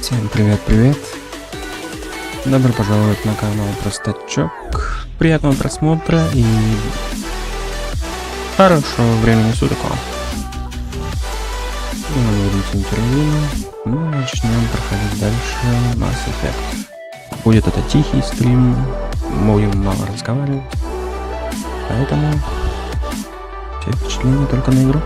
Всем привет-привет! Добро пожаловать на канал Простачок. Приятного просмотра и хорошего времени суток вам. Смотрите интервью. Мы начнем проходить дальше Mass Effect. Будет это тихий стрим, будем мало разговаривать, поэтому все впечатления только на игру.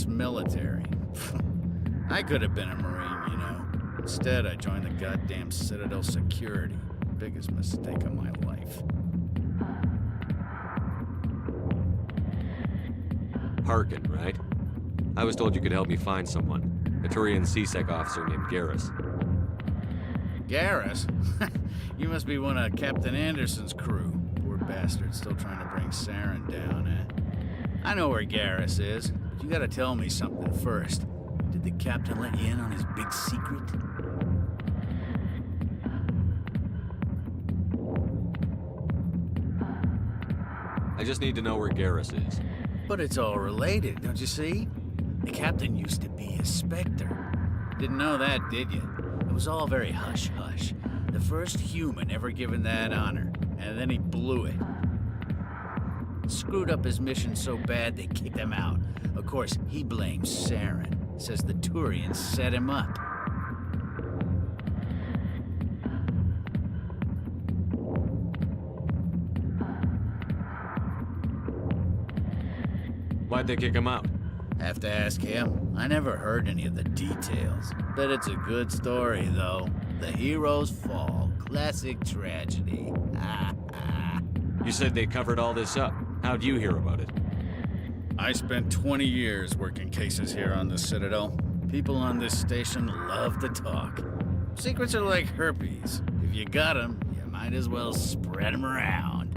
Military. I could have been a Marine, you know. Instead, I joined the goddamn Citadel security. Biggest mistake of my life. Harkin, right? I was told you could help me find someone. A Turian CSEC officer named Garrus. Garrus? You must be one of Captain Anderson's crew. Poor bastard, still trying to bring Saren down, eh? I know where Garrus is. You gotta tell me something first. Did the captain let you in on his big secret? I just need to know where Garrus is. But it's all related, don't you see? The captain used to be a Spectre. Didn't know that, did you? It was all very hush-hush. The first human ever given that honor, and then he blew it. Screwed up his mission so bad they kicked him out. Of course, he blames Saren. Says the Turians set him up. Why'd they kick him out? Have to ask him. I never heard any of the details. Bet it's a good story, though. The heroes fall. Classic tragedy. You said they covered all this up. How'd you hear about it? I spent 20 years working cases here on the Citadel. People on this station love to talk. Secrets are like herpes. If you got them, you might as well spread them around.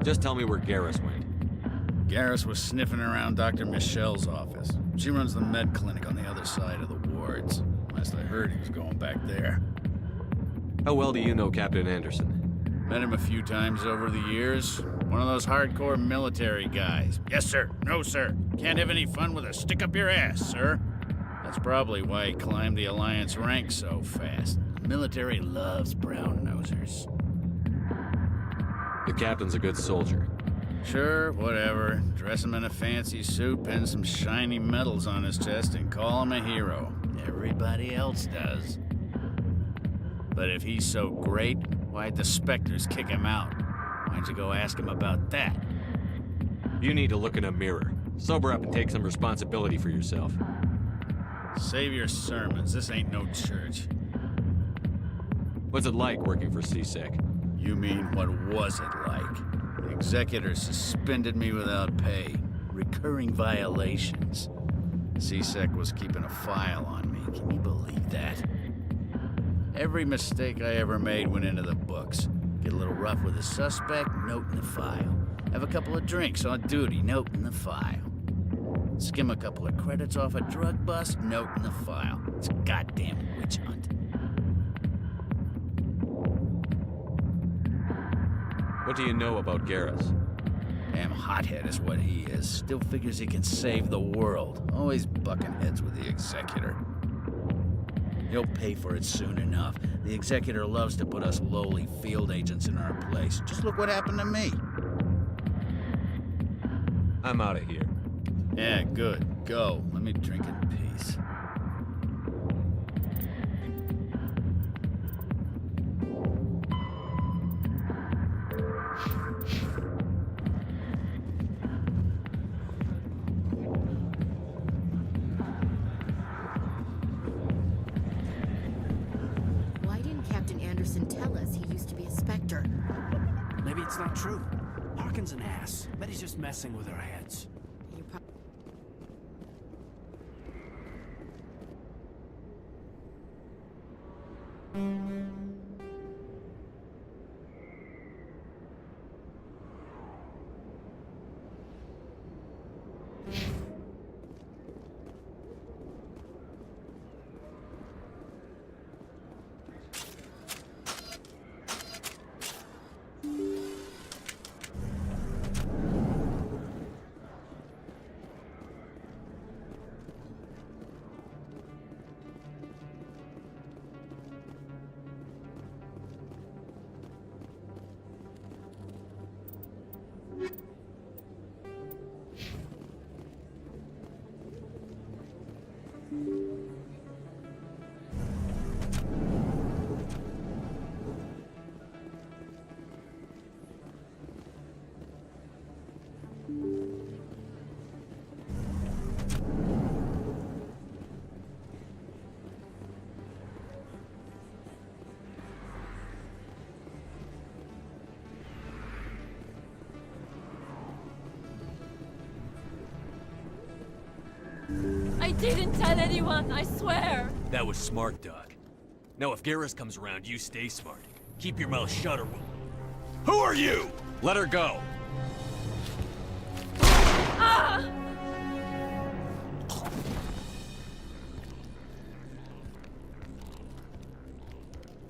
Just tell me where Garrus went. Garrus was sniffing around Dr. Michelle's office. She runs the med clinic on the other side of the wards. Last I heard, he was going back there. How well do you know Captain Anderson? Met him a few times over the years. One of those hardcore military guys. Yes, sir. No, sir. Can't have any fun with a stick up your ass, sir. That's probably why he climbed the Alliance ranks so fast. The military loves brown-nosers. The captain's a good soldier. Sure, whatever. Dress him in a fancy suit, pin some shiny medals on his chest, and call him a hero. Everybody else does. But if he's so great, why'd the Spectres kick him out? Why'd you go ask him about that? You need to look in a mirror. Sober up and take some responsibility for yourself. Save your sermons. This ain't no church. What's it like working for CSEC? You mean, what was it like? The executor suspended me without pay. Recurring violations. CSEC was keeping a file on me. Can you believe that? Every mistake I ever made went into the books. Get a little rough with a suspect, note in the file. Have a couple of drinks on duty, note in the file. Skim a couple of credits off a drug bust, note in the file. It's a goddamn witch hunt. What do you know about Garrus? Damn hothead is what he is. Still figures he can save the world. Always bucking heads with the executor. He'll pay for it soon enough. The executor loves to put us lowly field agents in our place. Just look what happened to me. I'm out of here. Yeah, good. Go. Let me drink in peace. Anderson tell us he used to be a Spectre? Maybe it's not true. Larkin's an ass. Bet he's just messing with our heads. You I didn't tell anyone, I swear! That was smart, Doc. Now if Garrus comes around, you stay smart. Keep your mouth shut or we'll... Who are you? Let her go! Ah!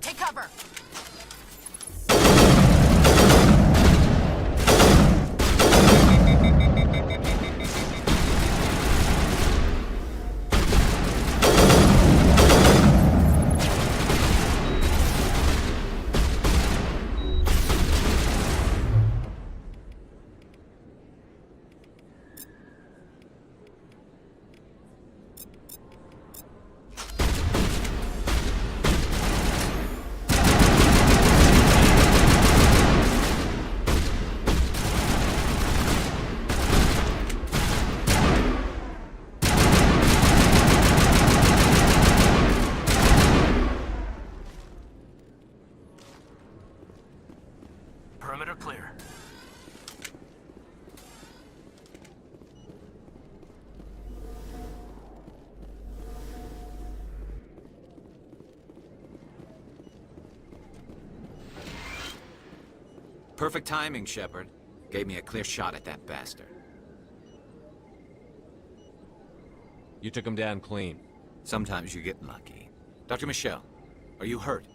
take cover. Perimeter clear. Perfect timing, Shepard. Gave me a clear shot at that bastard. You took him down clean. Sometimes you get lucky. Dr. Michelle, are you hurt?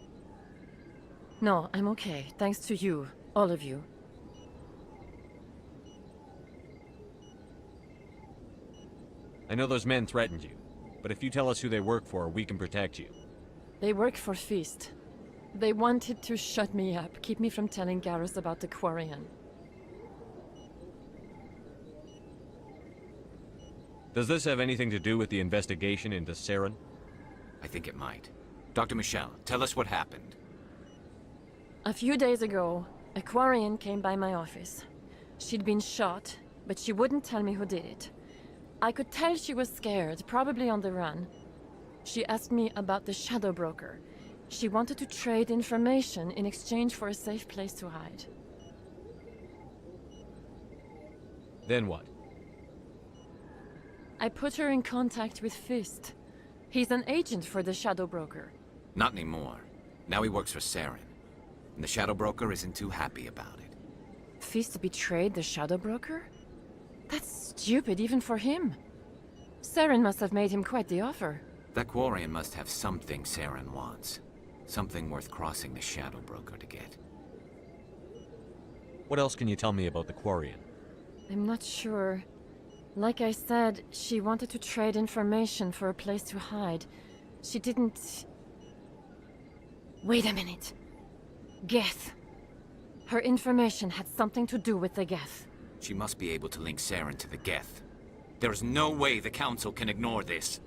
No, I'm okay, thanks to you, all of you. I know those men threatened you, but if you tell us who they work for, we can protect you. They work for Feast. They wanted to shut me up, keep me from telling Garrus about the Quarian. Does this have anything to do with the investigation into Saren? I think it might. Dr. Michelle, tell us what happened. A few days ago, a Quarian came by my office. She'd been shot, but she wouldn't tell me who did it. I could tell she was scared, probably on the run. She asked me about the Shadow Broker. She wanted to trade information in exchange for a safe place to hide. Then what? I put her in contact with Fist. He's an agent for the Shadow Broker. Not anymore. Now he works for Saren. And the Shadow Broker isn't too happy about it. Fist betrayed the Shadow Broker? That's stupid even for him. Saren must have made him quite the offer. That Quarian must have something Saren wants. Something worth crossing the Shadow Broker to get. What else can you tell me about the Quarian? I'm not sure. Like I said, she wanted to trade information for a place to hide. She didn't... Wait a minute. Geth. Her information had something to do with the Geth. She must be able to link Saren to the Geth. There is no way the Council can ignore this.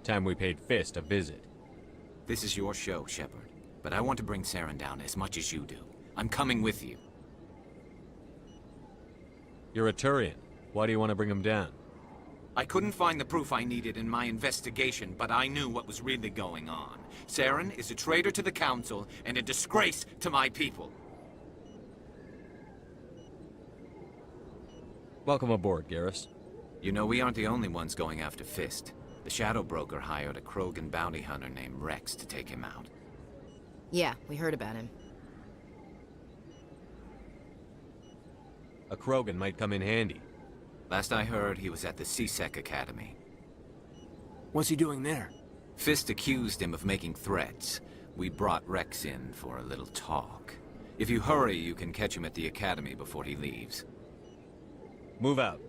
Time we paid Fist a visit. This is your show, Shepard. But I want to bring Saren down as much as you do. I'm coming with you. You're a Turian. Why do you want to bring him down? I couldn't find the proof I needed in my investigation, but I knew what was really going on. Saren is a traitor to the Council and a disgrace to my people. Welcome aboard, Garrus. You know, we aren't the only ones going after Fist. The Shadow Broker hired a Krogan bounty hunter named Rex to take him out. Yeah, we heard about him. A Krogan might come in handy. Last I heard, he was at the CSEC Academy. What's he doing there? Fist accused him of making threats. We brought Rex in for a little talk. If you hurry, you can catch him at the Academy before he leaves. Move out.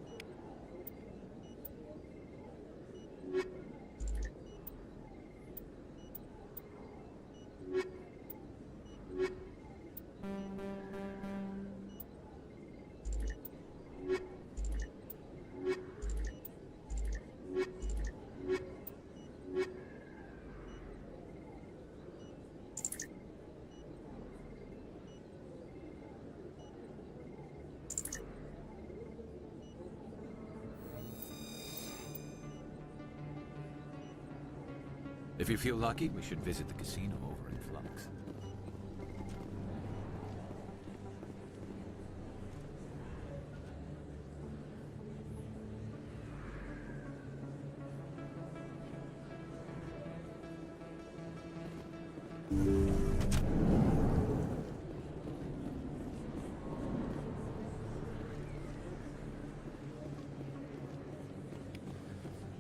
If you feel lucky, we should visit the casino over in Flux.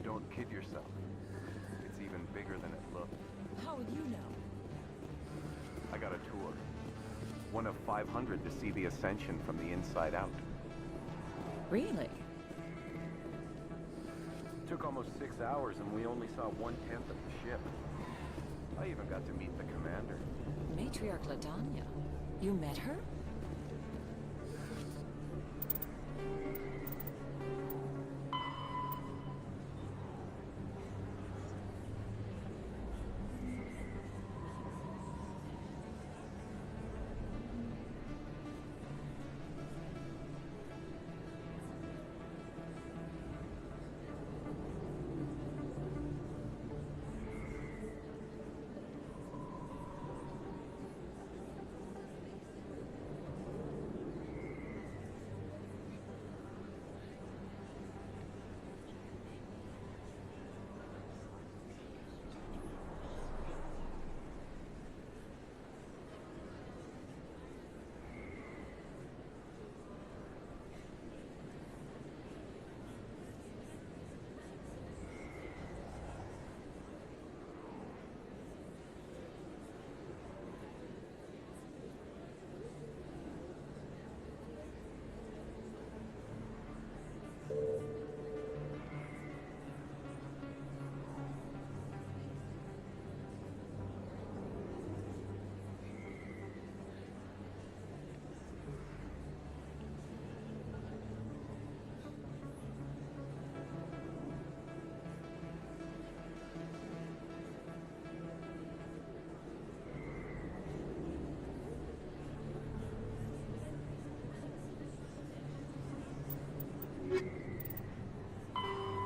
Don't kid yourself. It's even bigger than it looks. How would you know? I got a tour. One of 500 to see the Ascension from the inside out. Really? Took almost 6 hours and we only saw 1/10 of the ship. I even got to meet the commander. Matriarch Ladanya. You met her?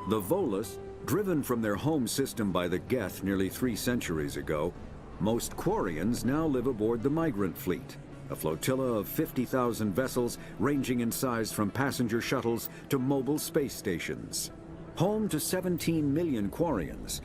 The Volus, driven from their home system by the Geth nearly 3 centuries ago, most Quarians now live aboard the Migrant Fleet, a flotilla of 50,000 vessels ranging in size from passenger shuttles to mobile space stations. Home to 17 million Quarians,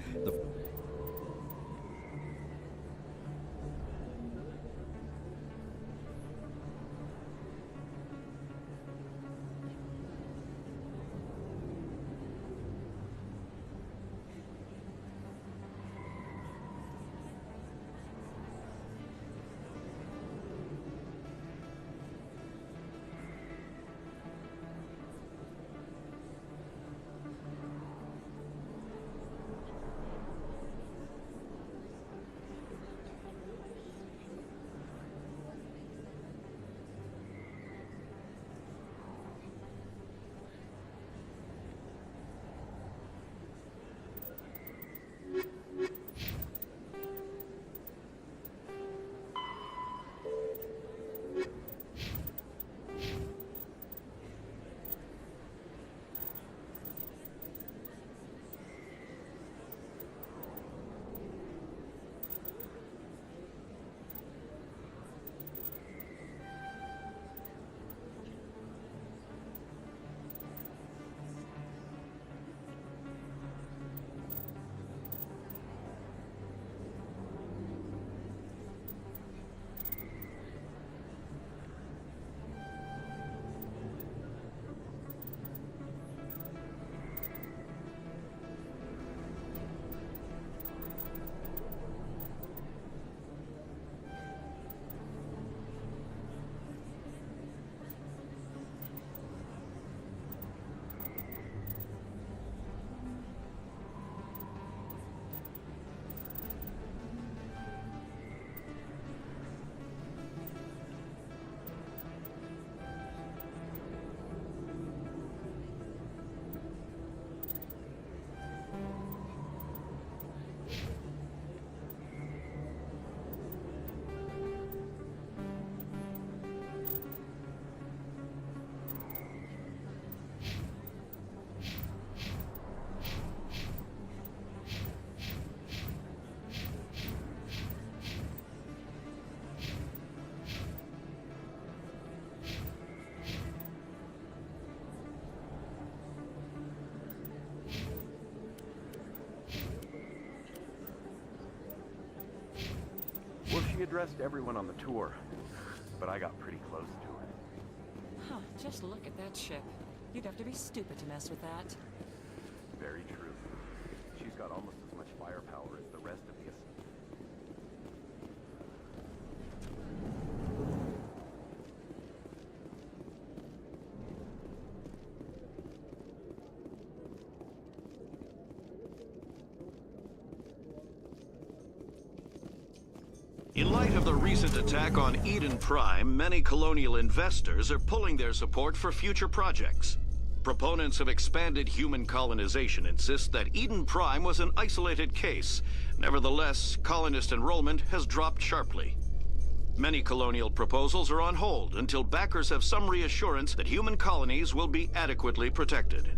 She addressed everyone on the tour, but I got pretty close to her. Huh, just look at that ship. You'd have to be stupid to mess with that. Very true. She's got almost as much firepower as the rest of the In light of the recent attack on Eden Prime, many colonial investors are pulling their support for future projects. Proponents of expanded human colonization insist that Eden Prime was an isolated case. Nevertheless, colonist enrollment has dropped sharply. Many colonial proposals are on hold until backers have some reassurance that human colonies will be adequately protected.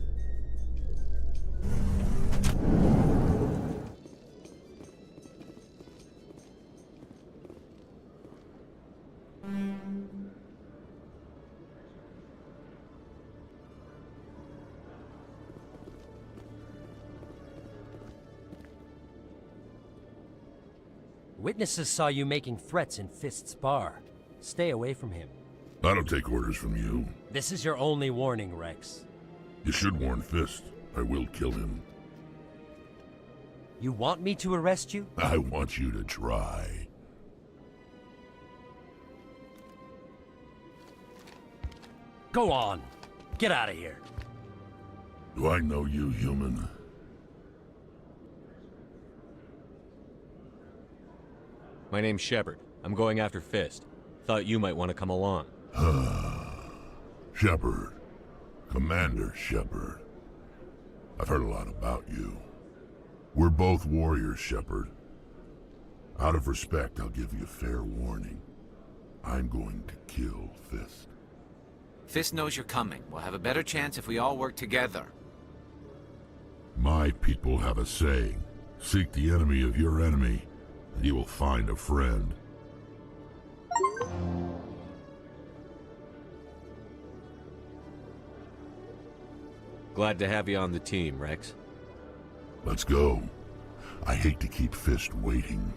Witnesses saw you making threats in Fist's bar. Stay away from him. I don't take orders from you. This is your only warning, Rex. You should warn Fist. I will kill him. You want me to arrest you? I want you to try. Go on. Get out of here. Do I know you, human? My name's Shepard. I'm going after Fist. Thought you might want to come along. Shepard. Commander Shepard. I've heard a lot about you. We're both warriors, Shepard. Out of respect, I'll give you a fair warning. I'm going to kill Fist. Fist knows you're coming. We'll have a better chance if we all work together. My people have a saying. Seek the enemy of your enemy, and you will find a friend. Glad to have you on the team, Rex. Let's go. I hate to keep Fist waiting.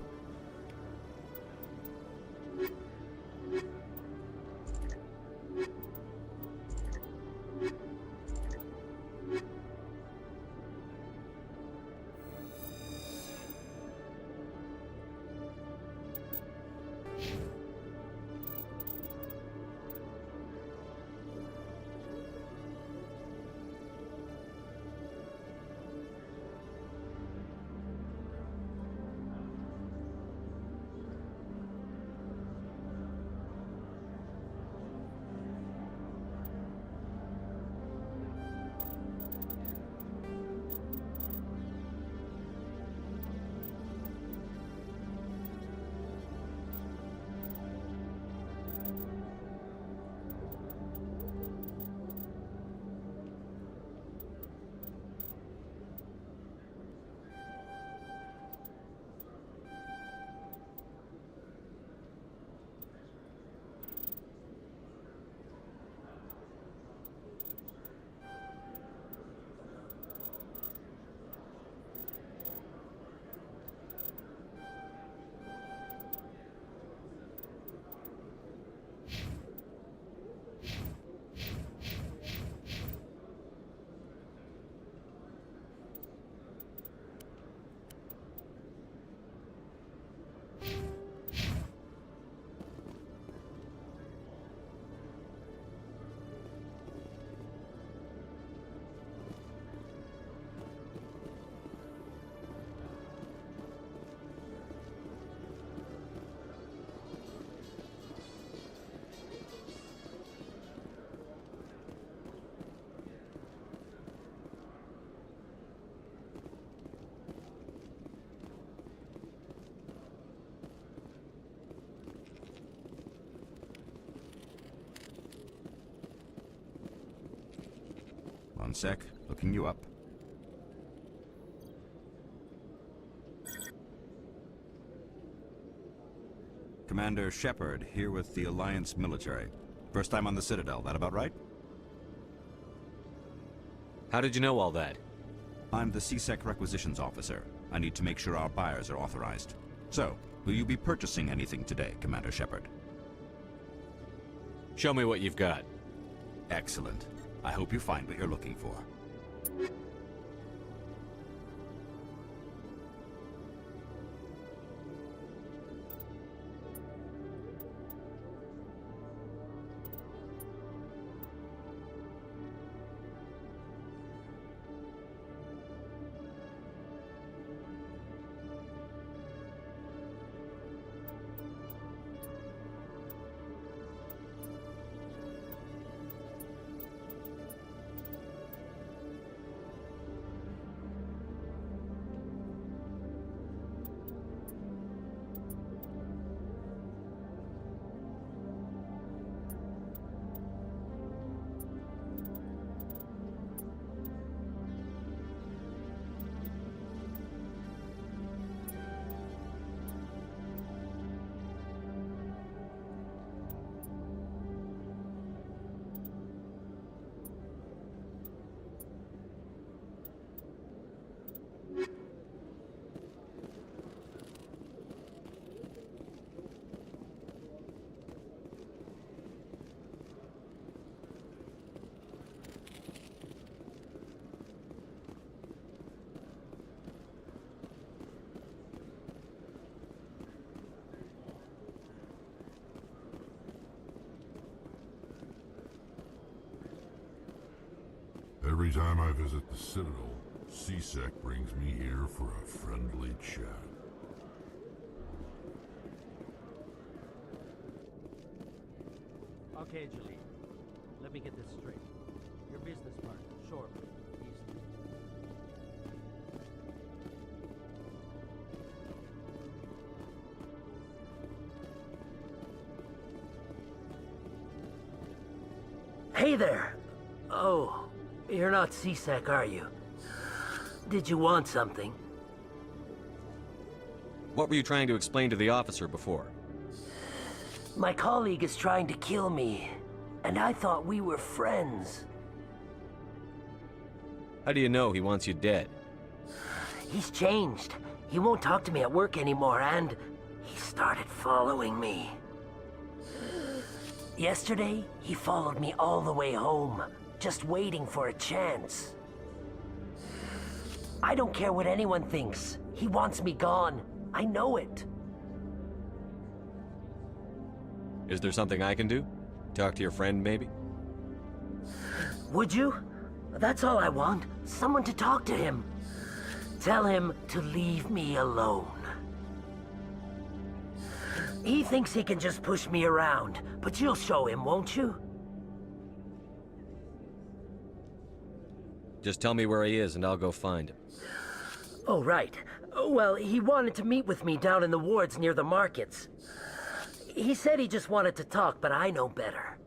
One sec, looking you up. Commander Shepard, here with the Alliance military. First time on the Citadel, that about right? How did you know all that? I'm the CSEC requisitions officer. I need to make sure our buyers are authorized. So, Will you be purchasing anything today, Commander Shepard? Show me what you've got. Excellent. I hope you find what you're looking for. Every time I visit the Citadel, CSEC brings me here for a friendly chat. Okay, Julie. Let me get this straight. Your business partner, Shorb, he's... Hey there! Oh, you're not CSEC, are you? Did you want something? What were you trying to explain to the officer before? My colleague is trying to kill me, and I thought we were friends. How do you know he wants you dead? He's changed. He won't talk to me at work anymore, and he started following me. Yesterday, he followed me all the way home, just waiting for a chance. I don't care what anyone thinks. He wants me gone. I know it. Is there something I can do? Talk to your friend, maybe? Would you? That's all I want. Someone to talk to him. Tell him to leave me alone. He thinks he can just push me around, but you'll show him, won't you? Just tell me where he is and I'll go find him. Oh, right. Well, he wanted to meet with me down in the wards near the markets. He said he just wanted to talk, but I know better.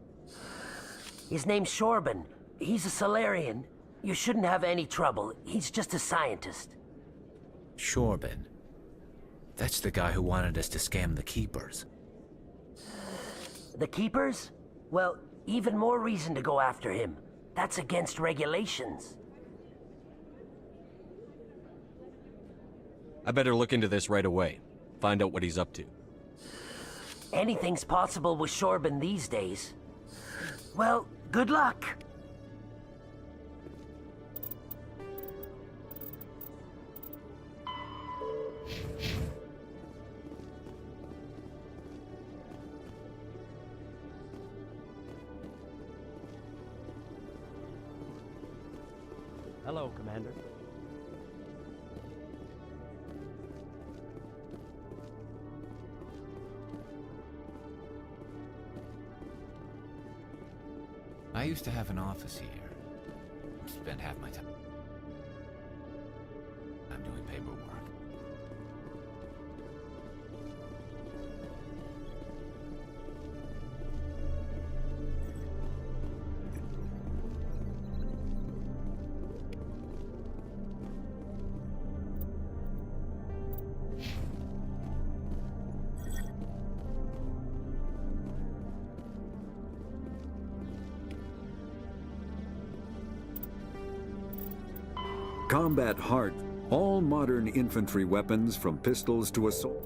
His name's Shorban. He's a Solarian. You shouldn't have any trouble. He's just a scientist. Shorban. That's the guy who wanted us to scam the Keepers. The Keepers? Well, even more reason to go after him. That's against regulations. I better look into this right away. Find out what he's up to. Anything's possible with Shorban these days. Well, good luck. Hello, Commander. I used to have an office here. Spent half my time. I'm doing paperwork. Combat hard. All modern infantry weapons, from pistols to assault.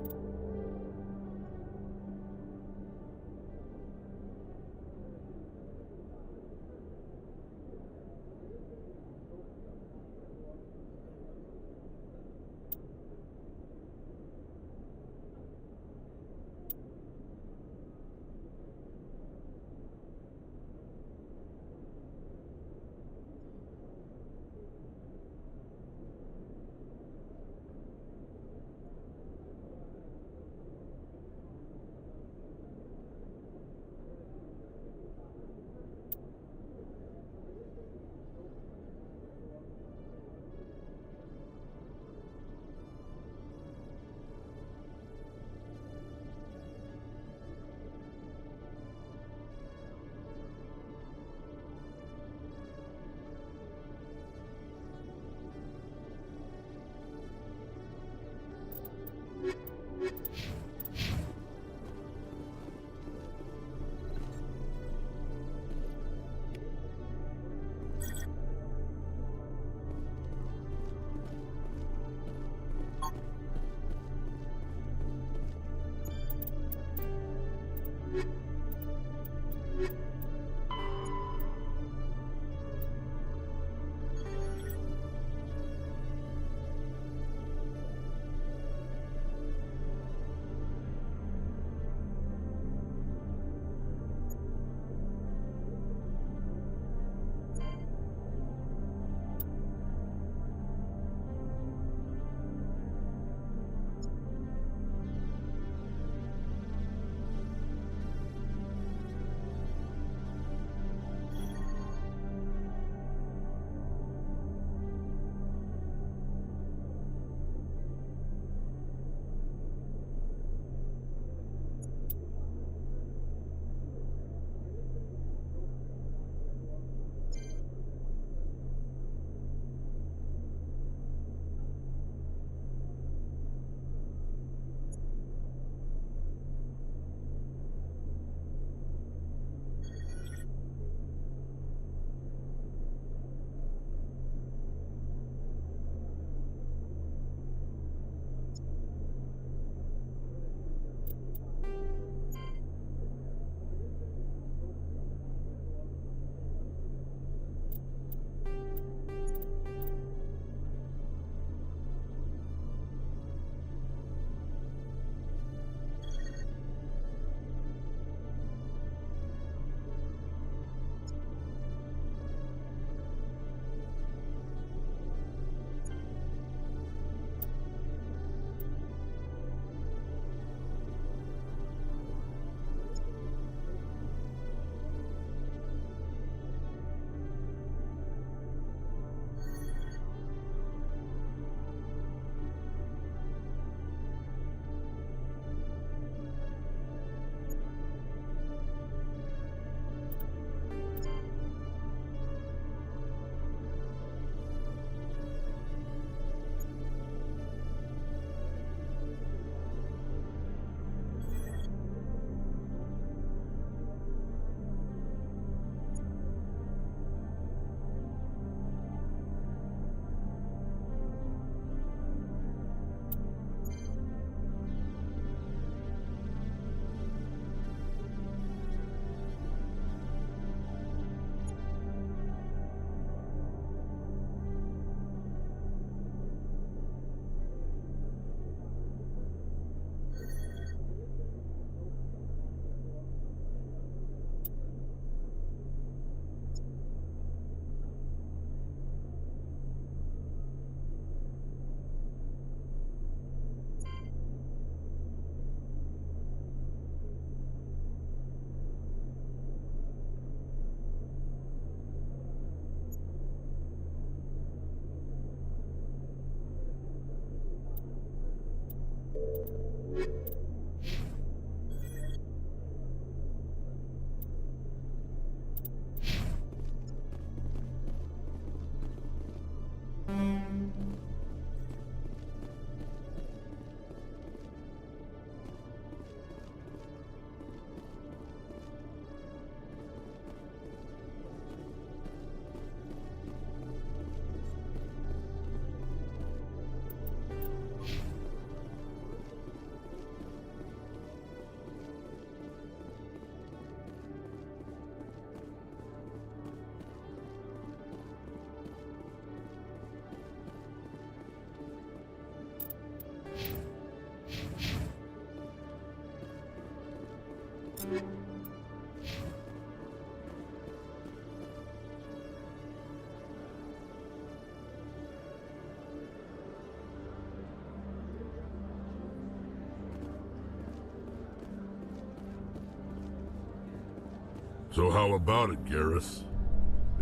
So how about it, Garrus?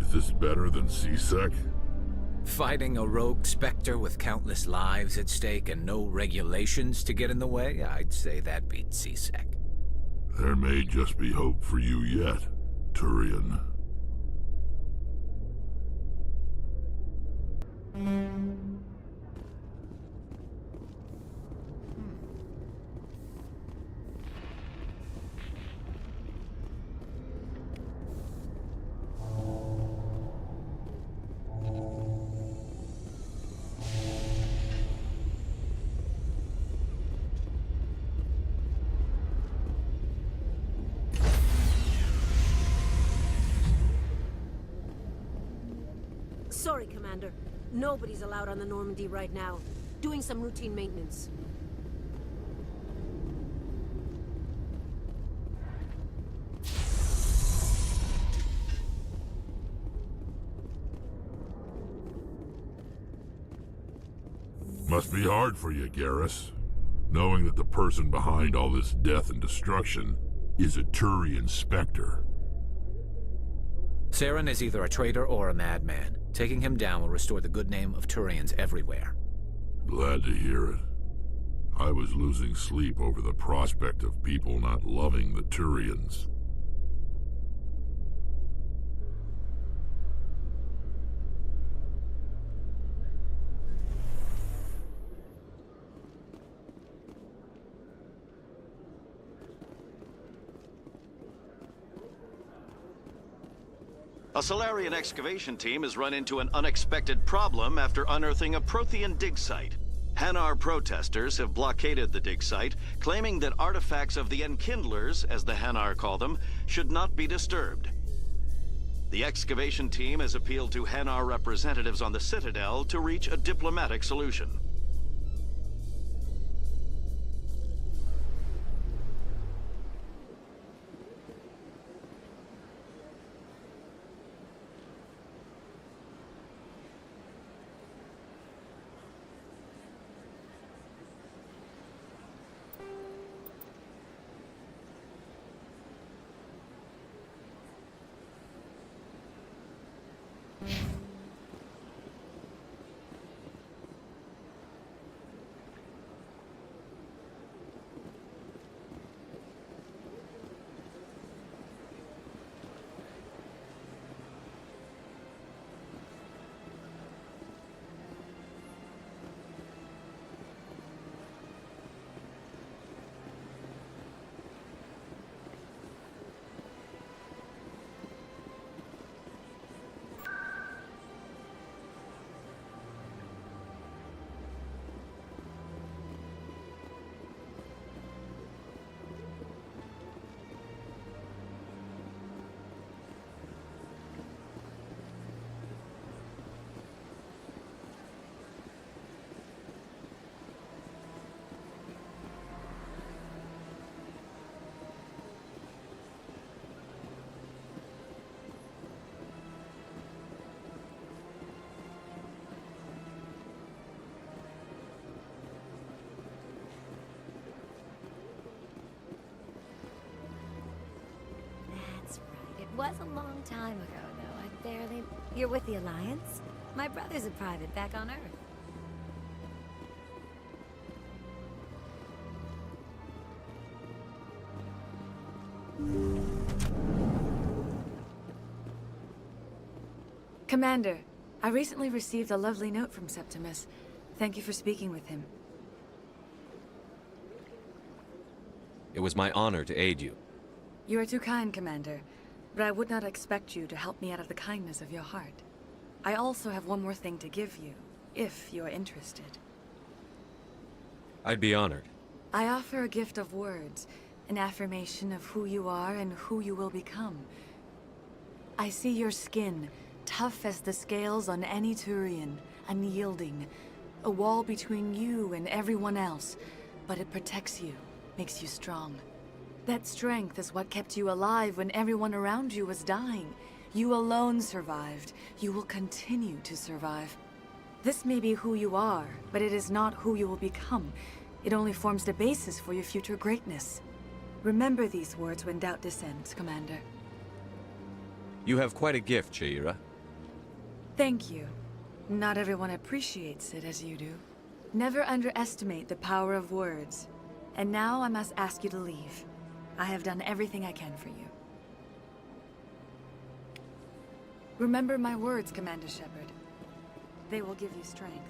Is this better than C-Sec? Fighting a rogue Spectre with countless lives at stake and no regulations to get in the way? I'd say that beats C-Sec. There may just be hope for you yet, Turian. Sorry, Commander. Nobody's allowed on the Normandy right now. Doing some routine maintenance. Must be hard for you, Garrus, knowing that the person behind all this death and destruction is a Turian Spectre. Saren is either a traitor or a madman. Taking him down will restore the good name of Turians everywhere. Glad to hear it. I was losing sleep over the prospect of people not loving the Turians. A Solarian excavation team has run into an unexpected problem after unearthing a Prothean dig site. Hanar protesters have blockaded the dig site, claiming that artifacts of the Enkindlers, as the Hanar call them, should not be disturbed. The excavation team has appealed to Hanar representatives on the Citadel to reach a diplomatic solution. It was a long time ago, though. I barely... You're with the Alliance? My brother's a private back on Earth. Commander, I recently received a lovely note from Septimus. Thank you for speaking with him. It was my honor to aid you. You are too kind, Commander, but I would not expect you to help me out of the kindness of your heart. I also have one more thing to give you, if you are interested. I'd be honored. I offer a gift of words, an affirmation of who you are and who you will become. I see your skin, tough as the scales on any Turian, unyielding, a wall between you and everyone else, but it protects you, makes you strong. That strength is what kept you alive when everyone around you was dying. You alone survived. You will continue to survive. This may be who you are, but it is not who you will become. It only forms the basis for your future greatness. Remember these words when doubt descends, Commander. You have quite a gift, Chaira. Thank you. Not everyone appreciates it as you do. Never underestimate the power of words. And now I must ask you to leave. I have done everything I can for you. Remember my words, Commander Shepard. They will give you strength.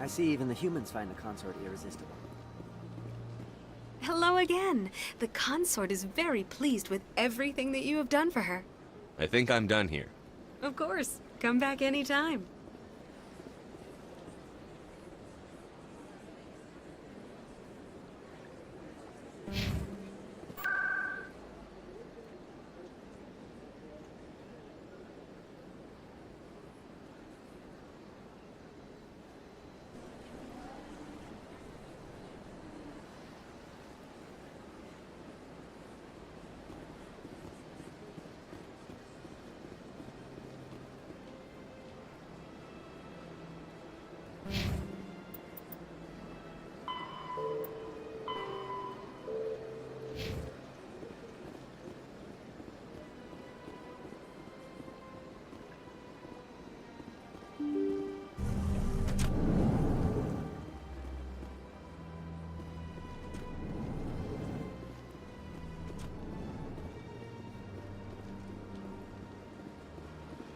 I see even the humans find the consort irresistible. Hello again. The consort is very pleased with everything that you have done for her. I think I'm done here. Of course. Come back anytime.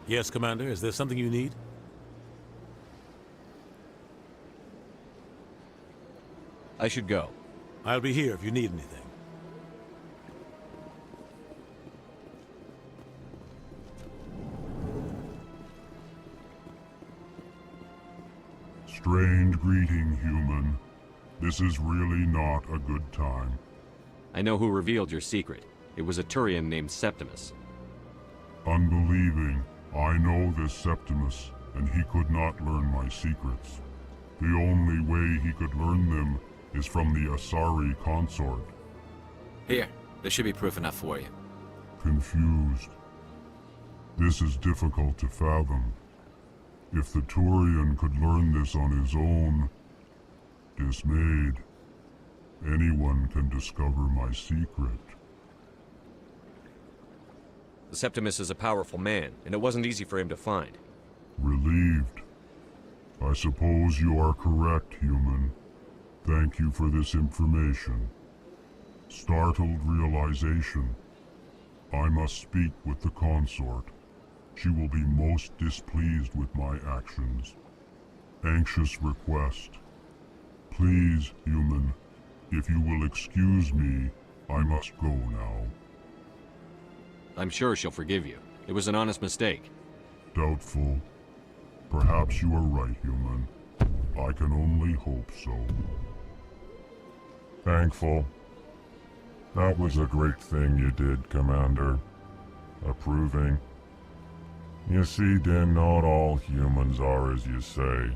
Yes, Commander. Is there something you need? I should go. I'll be here if you need anything. Strange greeting, human. This is really not a good time. I know who revealed your secret. It was a Turian named Septimus. Unbelieving. I know this Septimus, and he could not learn my secrets. The only way he could learn them is from the Asari consort. Here, there should be proof enough for you. Confused. This is difficult to fathom. If the Turian could learn this on his own, dismayed, anyone can discover my secret. The Septimus is a powerful man, and it wasn't easy for him to find. Relieved. I suppose you are correct, human. Thank you for this information. Startled realization. I must speak with the consort. She will be most displeased with my actions. Anxious request. Please, human, if you will excuse me, I must go now. I'm sure she'll forgive you. It was an honest mistake. Doubtful. Perhaps you are right, human. I can only hope so. Thankful. That was a great thing you did, Commander. Approving. You see, Din, not all humans are as you say.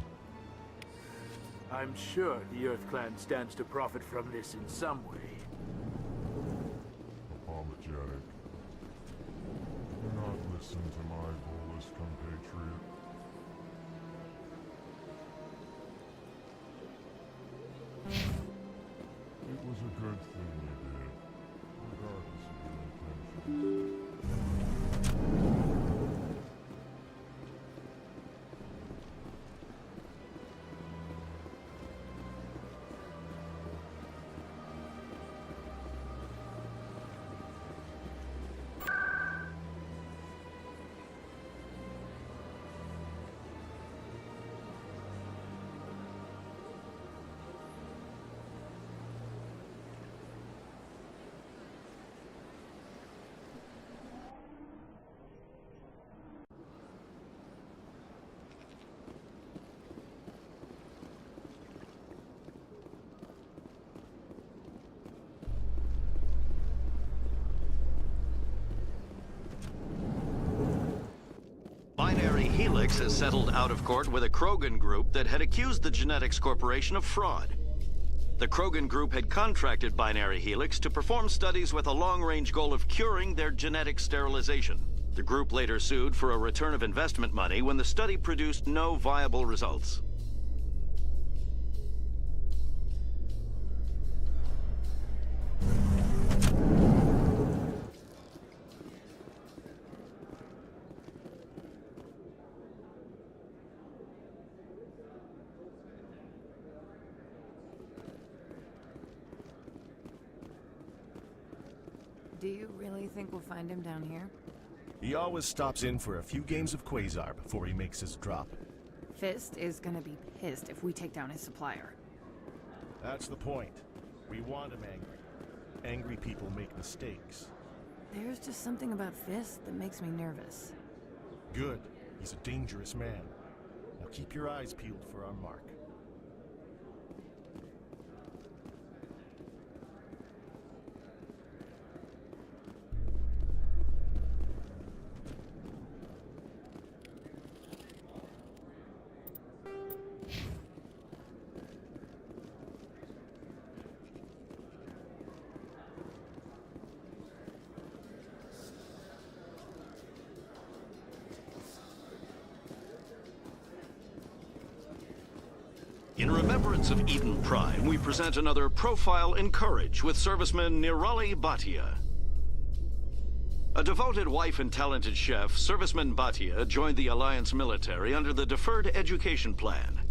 I'm sure the Earth Clan stands to profit from this in some way. Apologetic. Do not listen to my Volus compatriot. It was a good thing you did, regardless of your intentions. Binary Helix has settled out of court with a Krogan group that had accused the Genetics Corporation of fraud. The Krogan group had contracted Binary Helix to perform studies with a long-range goal of curing their genetic sterilization. The group later sued for a return of investment money when the study produced no viable results. Do you really think we'll find him down here? He always stops in for a few games of Quasar before he makes his drop. Fist is gonna be pissed if we take down his supplier. That's the point. We want him angry. Angry people make mistakes. There's just something about Fist that makes me nervous. Good. He's a dangerous man. Now keep your eyes peeled for our mark. In remembrance of Eden Prime, we present another profile in courage with serviceman Nirali Bhatia. A devoted wife and talented chef, serviceman Bhatia joined the Alliance military under the Deferred Education Plan.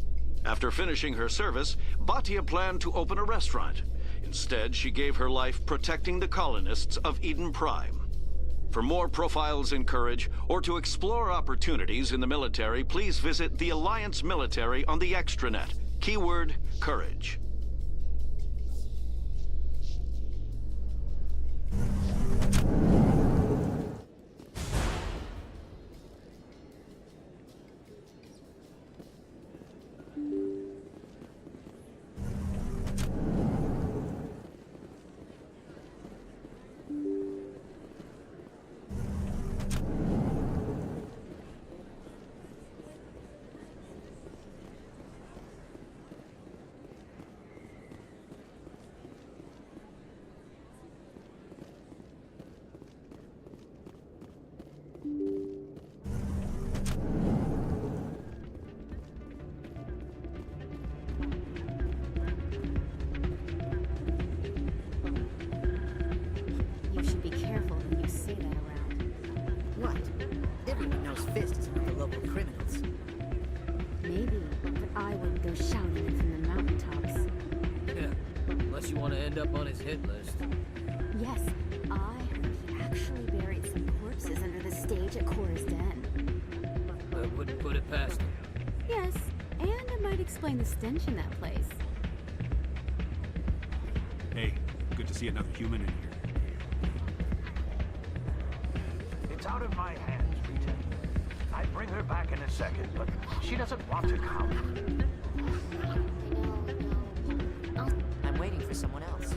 After finishing her service, Bhatia planned to open a restaurant. Instead, she gave her life protecting the colonists of Eden Prime. For more profiles in courage, or to explore opportunities in the military, please visit the Alliance military on the extranet. Keyword, courage. You should be careful when you say that around. What? Everyone knows Fist is one of the local criminals. Maybe, but I wouldn't go shouting it from the mountaintops. Yeah, unless you want to end up on his hit list. Yes, I heard he actually buried some corpses under the stage at Cora's Den. I wouldn't put it past him. Yes, and it might explain the stench in that place. Hey, good to see another human in here. It's out of my hands, Rita. I'd bring her back in a second, but she doesn't want to come. I'm waiting for someone else.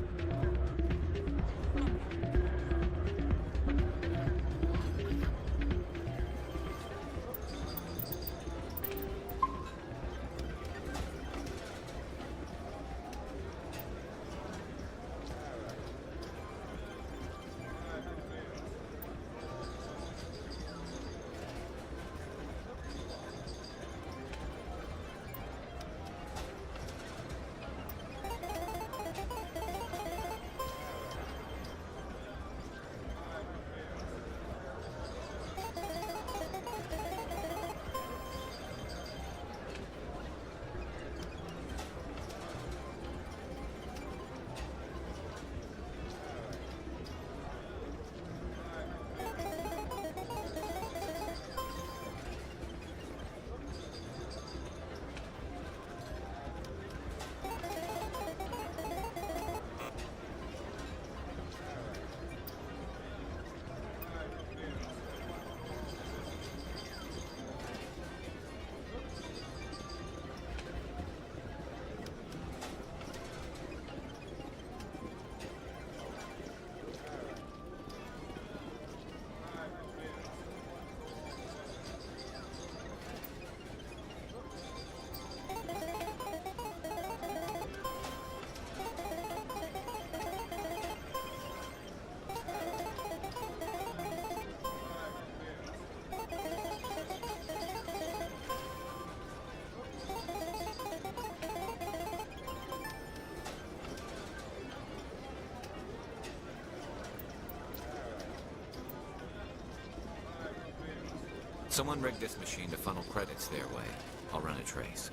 Someone rigged this machine to funnel credits their way. I'll run a trace.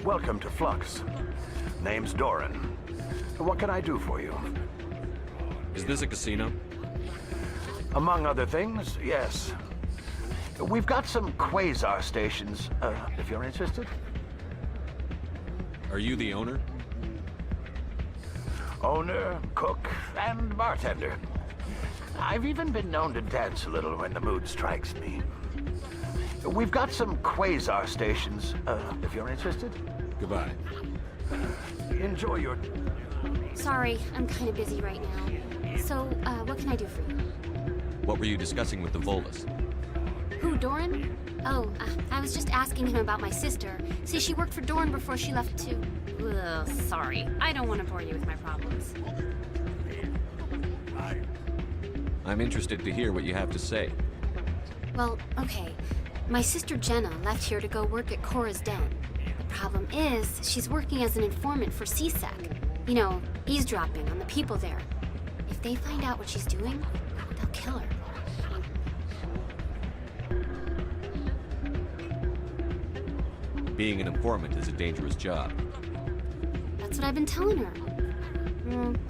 Welcome to Flux. Name's Doran. What can I do for you? Is this a casino? Among other things, yes. We've got some quasar stations, if you're interested. Are you the owner? Owner, cook, and bartender. I've even been known to dance a little when the mood strikes me. We've got some quasar stations, if you're interested. Goodbye. Enjoy your... Sorry, I'm kind of busy right now. So, what can I do for you? What were you discussing with the Volus? Who, Doran? Oh, I was just asking him about my sister. See, she worked for Doran before she left to... Ugh, sorry. I don't want to bore you with my problems. I'm interested to hear what you have to say. Well, okay. My sister Jenna left here to go work at Cora's Den. The problem is, she's working as an informant for CSEC. You know, eavesdropping on the people there. If they find out what she's doing, they'll kill her. Being an informant is a dangerous job. That's what I've been telling her.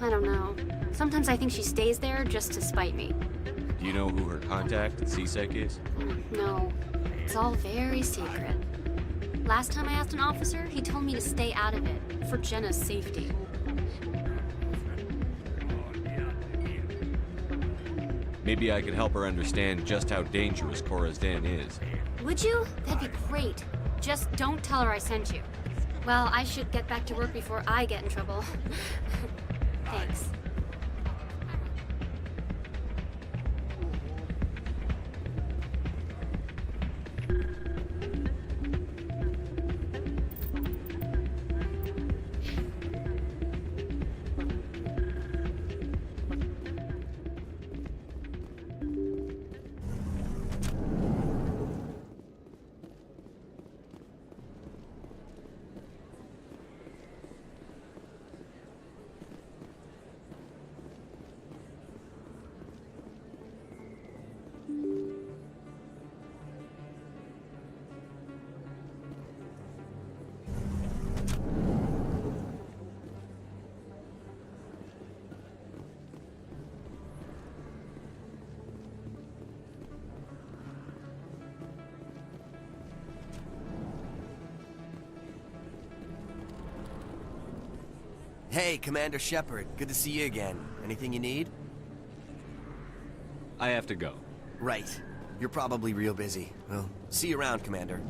I don't know. Sometimes I think she stays there just to spite me. Do you know who her contact at CSEC is? No. It's all very secret. Last time I asked an officer, he told me to stay out of it, for Jenna's safety. Maybe I could help her understand just how dangerous Cora's Den is. Would you? That'd be great. Just don't tell her I sent you. Well, I should get back to work before I get in trouble. Thanks. Hey, Commander Shepard. Good to see you again. Anything you need? I have to go. Right. You're probably real busy. Well, see you around, Commander.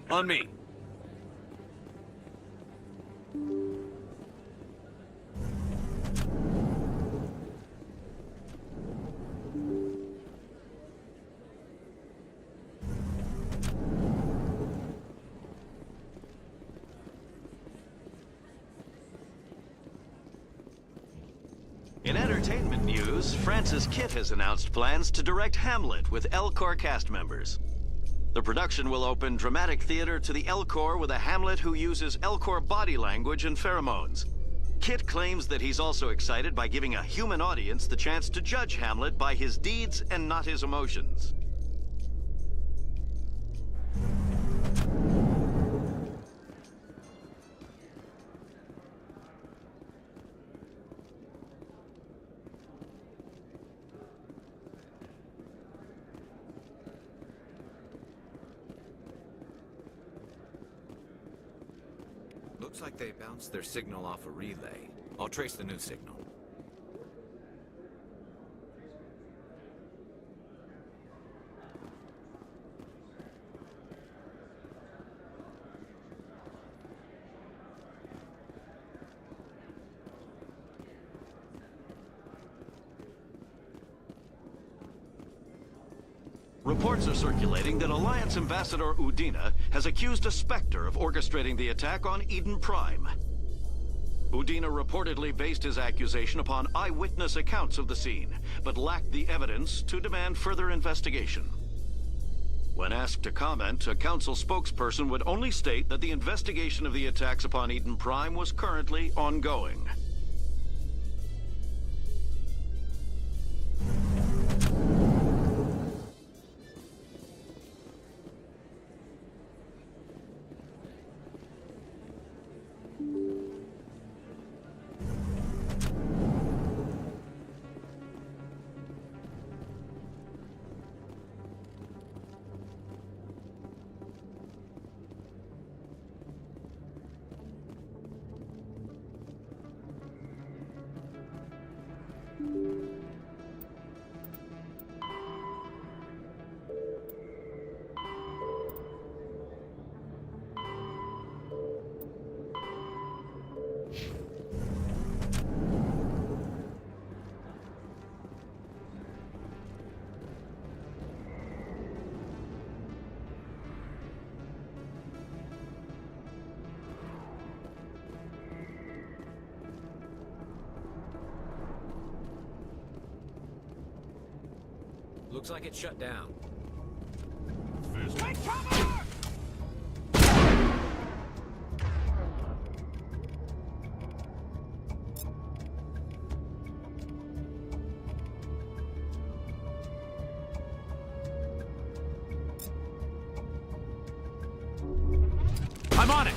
On me. In entertainment news, Francis Kitt has announced plans to direct Hamlet with L-Corps cast members. The production will open dramatic theater to the L-Corps with a Hamlet who uses L-Corps body language and pheromones. Kitt claims that he's also excited by giving a human audience the chance to judge Hamlet by his deeds and not his emotions. Looks like they bounced their signal off a relay. I'll trace the new signal. Reports are circulating that Alliance Ambassador Udina has accused a Spectre of orchestrating the attack on Eden Prime. Udina reportedly based his accusation upon eyewitness accounts of the scene, but lacked the evidence to demand further investigation. When asked to comment, a council spokesperson would only state that the investigation of the attacks upon Eden Prime was currently ongoing. Looks like it's shut down. Take cover! I'm on it!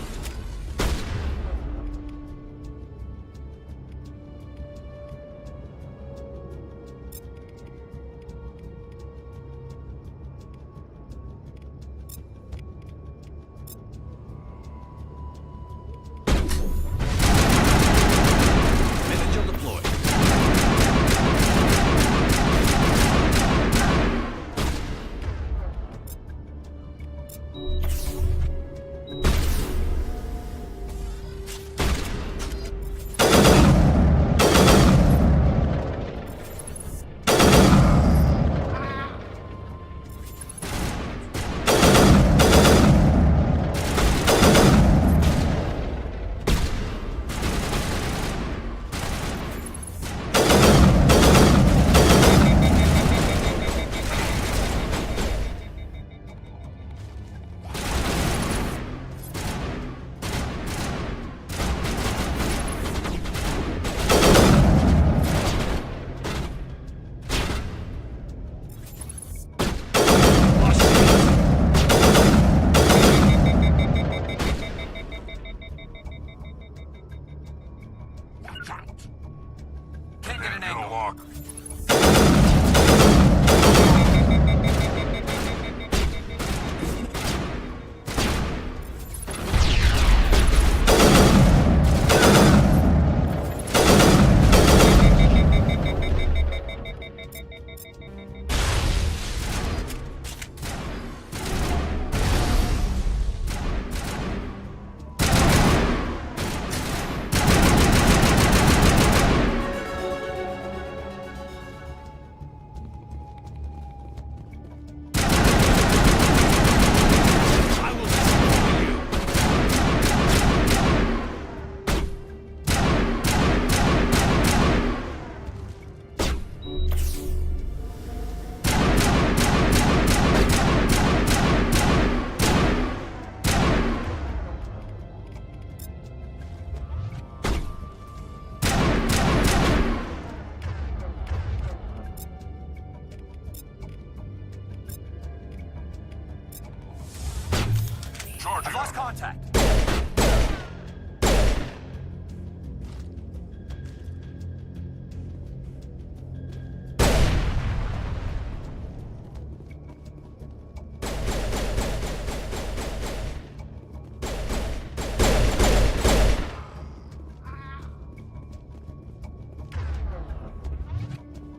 I've lost contact.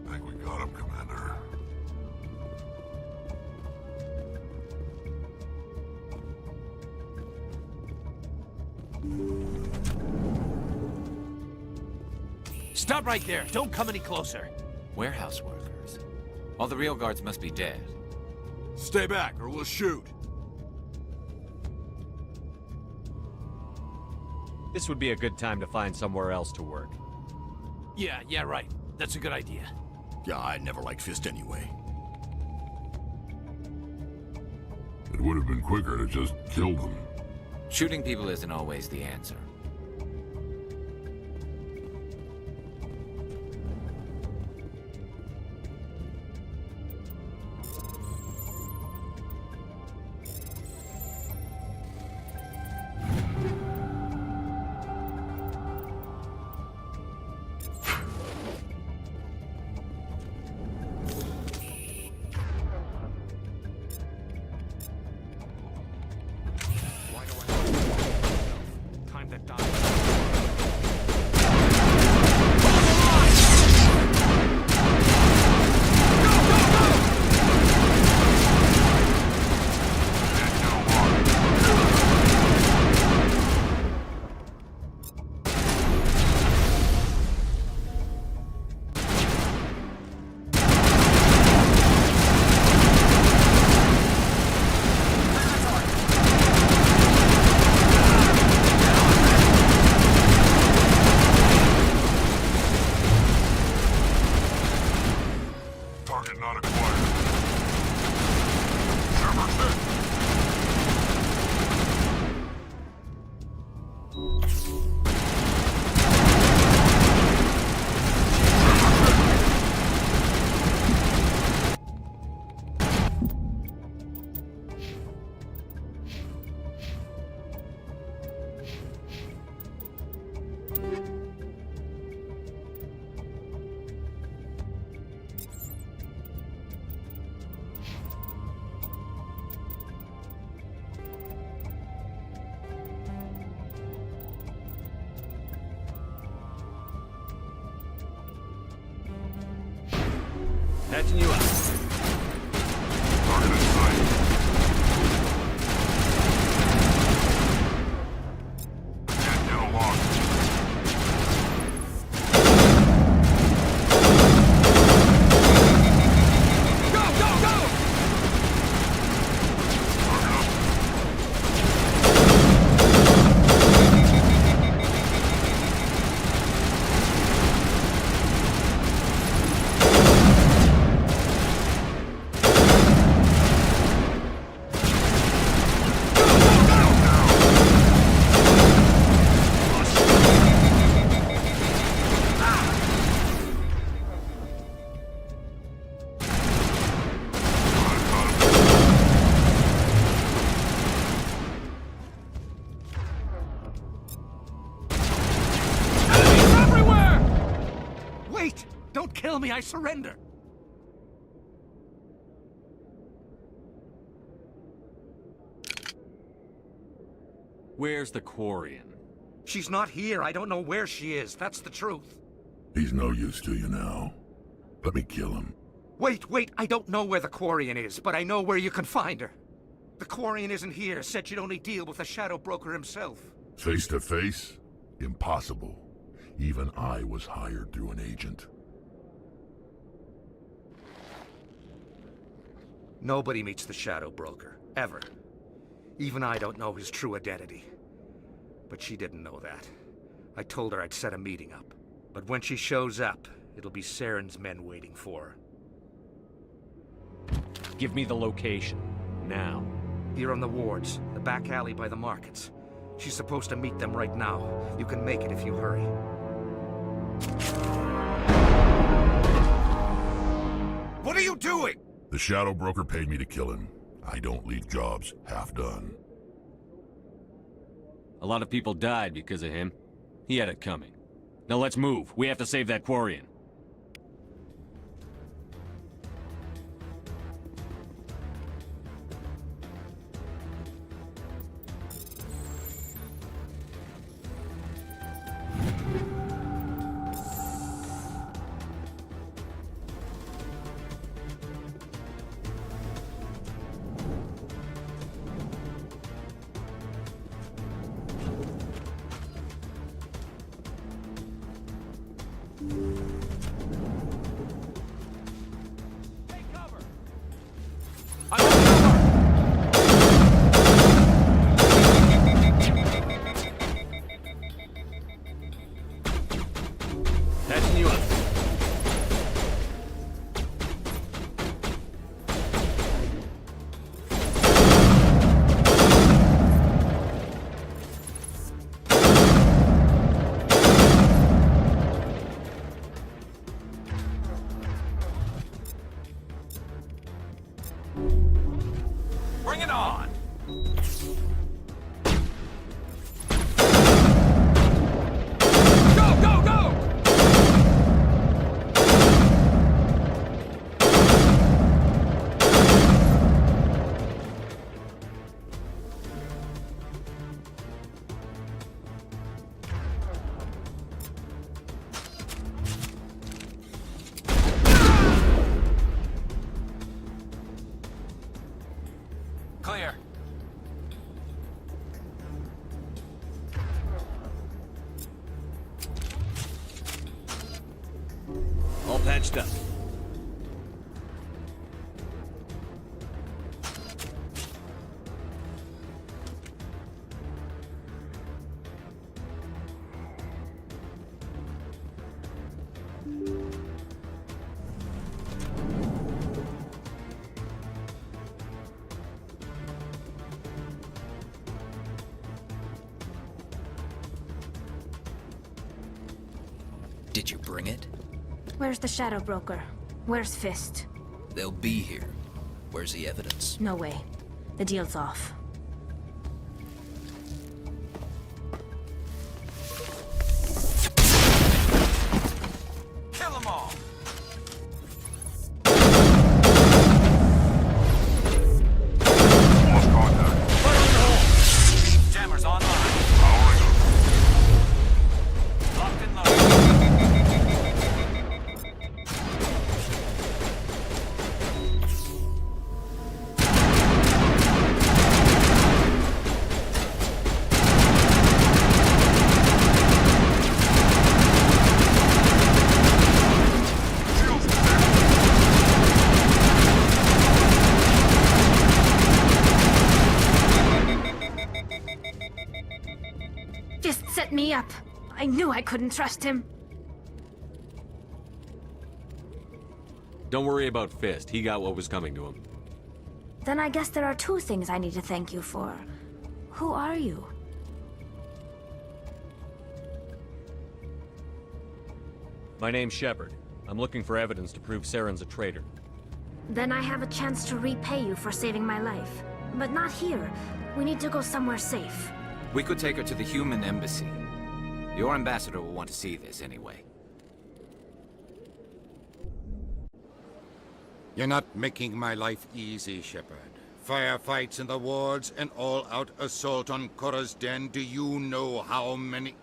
I think we got him, Commander. Stop right there. Don't come any closer. Warehouse workers. All the real guards must be dead. Stay back, or we'll shoot. This would be a good time to find somewhere else to work. Yeah, right. That's a good idea. Yeah, I never liked Fist anyway. It would have been quicker to just kill them. Shooting people isn't always the answer. Patching you up. Target in sight. Can't get along. Go! Target up. Wait! Don't kill me, I surrender! Where's the Quarian? She's not here. I don't know where she is. That's the truth. He's no use to you now. Let me kill him. Wait! I don't know where the Quarian is, but I know where you can find her. The Quarian isn't here. Said you'd only deal with the Shadow Broker himself. Face to face? Impossible. Even I was hired through an agent. Nobody meets the Shadow Broker. Ever. Even I don't know his true identity. But she didn't know that. I told her I'd set a meeting up. But when she shows up, it'll be Saren's men waiting for her. Give me the location. Now. Here on the wards, the back alley by the markets. She's supposed to meet them right now. You can make it if you hurry. What are you doing? The Shadow Broker paid me to kill him. I don't leave jobs half done. A lot of people died because of him. He had it coming. Now let's move. We have to save that Quarian. Bring it on! Go, go, go! Clear. All patched up. Did you bring it? Where's the Shadow Broker? Where's Fist? They'll be here. Where's the evidence? No way. The deal's off. Kill them all! Lost contact. Fire in the hole! Jammers online. Powering up. Locked and loaded. Fist set me up. I knew I couldn't trust him. Don't worry about Fist. He got what was coming to him. Then I guess there are two things I need to thank you for. Who are you? My name's Shepard. I'm looking for evidence to prove Saren's a traitor. Then I have a chance to repay you for saving my life. But not here. We need to go somewhere safe. We could take her to the human embassy. Your ambassador will want to see this anyway. You're not making my life easy, Shepard. Firefights in the wards, an all-out assault on Korra's den. Do you know how many...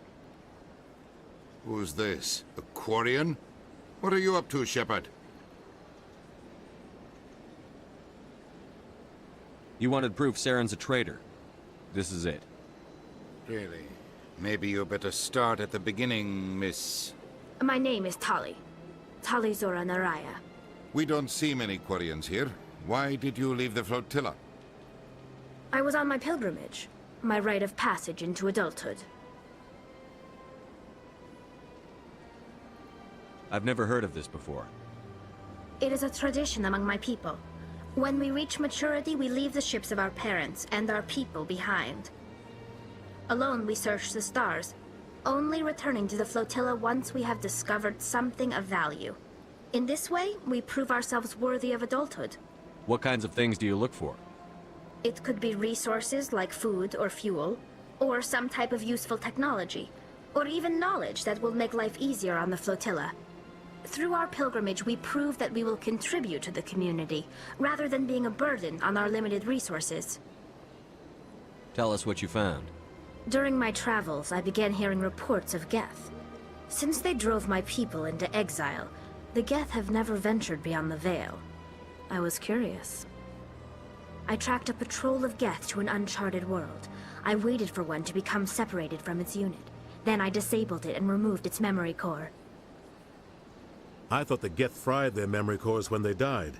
Who's this? A Quarian? What are you up to, Shepard? You wanted proof Saren's a traitor. This is it. Really? Maybe you better start at the beginning, Miss... My name is Tali. Tali Zora Naraya. We don't see many Quarians here. Why did you leave the flotilla? I was on my pilgrimage. My rite of passage into adulthood. I've never heard of this before. It is a tradition among my people. When we reach maturity, we leave the ships of our parents and our people behind. Alone, we search the stars, only returning to the flotilla once we have discovered something of value. In this way, we prove ourselves worthy of adulthood. What kinds of things do you look for? It could be resources like food or fuel, Or some type of useful technology. Or even knowledge that will make life easier on the flotilla. Through our pilgrimage, we prove that we will contribute to the community, rather than being a burden on our limited resources. Tell us what you found. During my travels, I began hearing reports of Geth. Since they drove my people into exile, the Geth have never ventured beyond the Veil. I was curious. I tracked a patrol of Geth to an uncharted world. I waited for one to become separated from its unit. Then I disabled it and removed its memory core. I thought the Geth fried their memory cores when they died.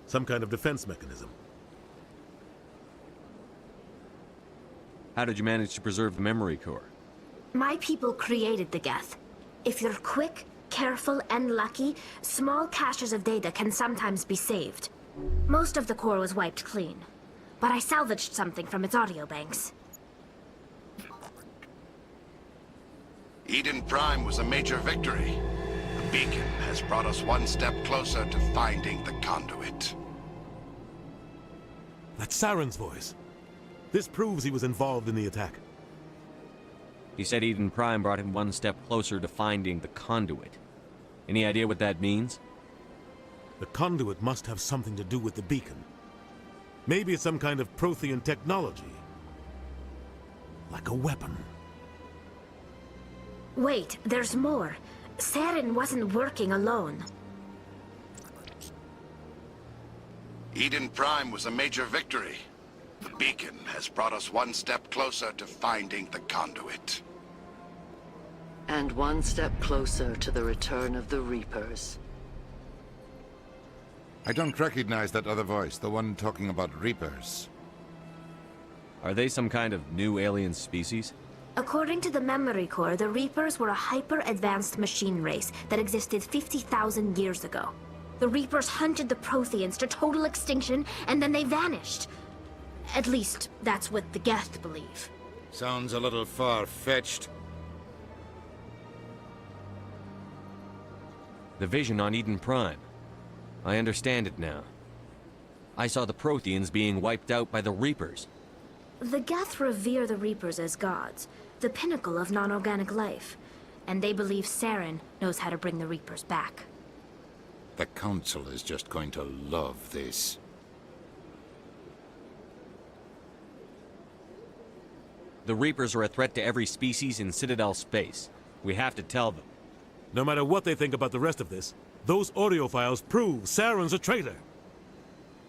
Some kind of defense mechanism. How did you manage to preserve the memory core? My people created the Geth. If you're quick, careful, and lucky, small caches of data can sometimes be saved. Most of the core was wiped clean, but I salvaged something from its audio banks. Eden Prime was a major victory. The beacon has brought us one step closer to finding the conduit. That's Saren's voice. This proves he was involved in the attack. He said Eden Prime brought him one step closer to finding the conduit. Any idea what that means? The conduit must have something to do with the beacon. Maybe it's some kind of Prothean technology. Like a weapon. Wait, there's more. Saren wasn't working alone. Eden Prime was a major victory. The beacon has brought us one step closer to finding the conduit. And one step closer to the return of the Reapers. I don't recognize that other voice, the one talking about Reapers. Are they some kind of new alien species? According to the memory core, the Reapers were a hyper-advanced machine race that existed 50,000 years ago. The Reapers hunted the Protheans to total extinction, and then they vanished. At least, that's what the Geth believe. Sounds a little far-fetched. The vision on Eden Prime. I understand it now. I saw the Protheans being wiped out by the Reapers. The Geth revere the Reapers as gods, the pinnacle of non-organic life. And they believe Saren knows how to bring the Reapers back. The Council is just going to love this. The Reapers are a threat to every species in Citadel space. We have to tell them. No matter what they think about the rest of this, those audio files prove Saren's a traitor.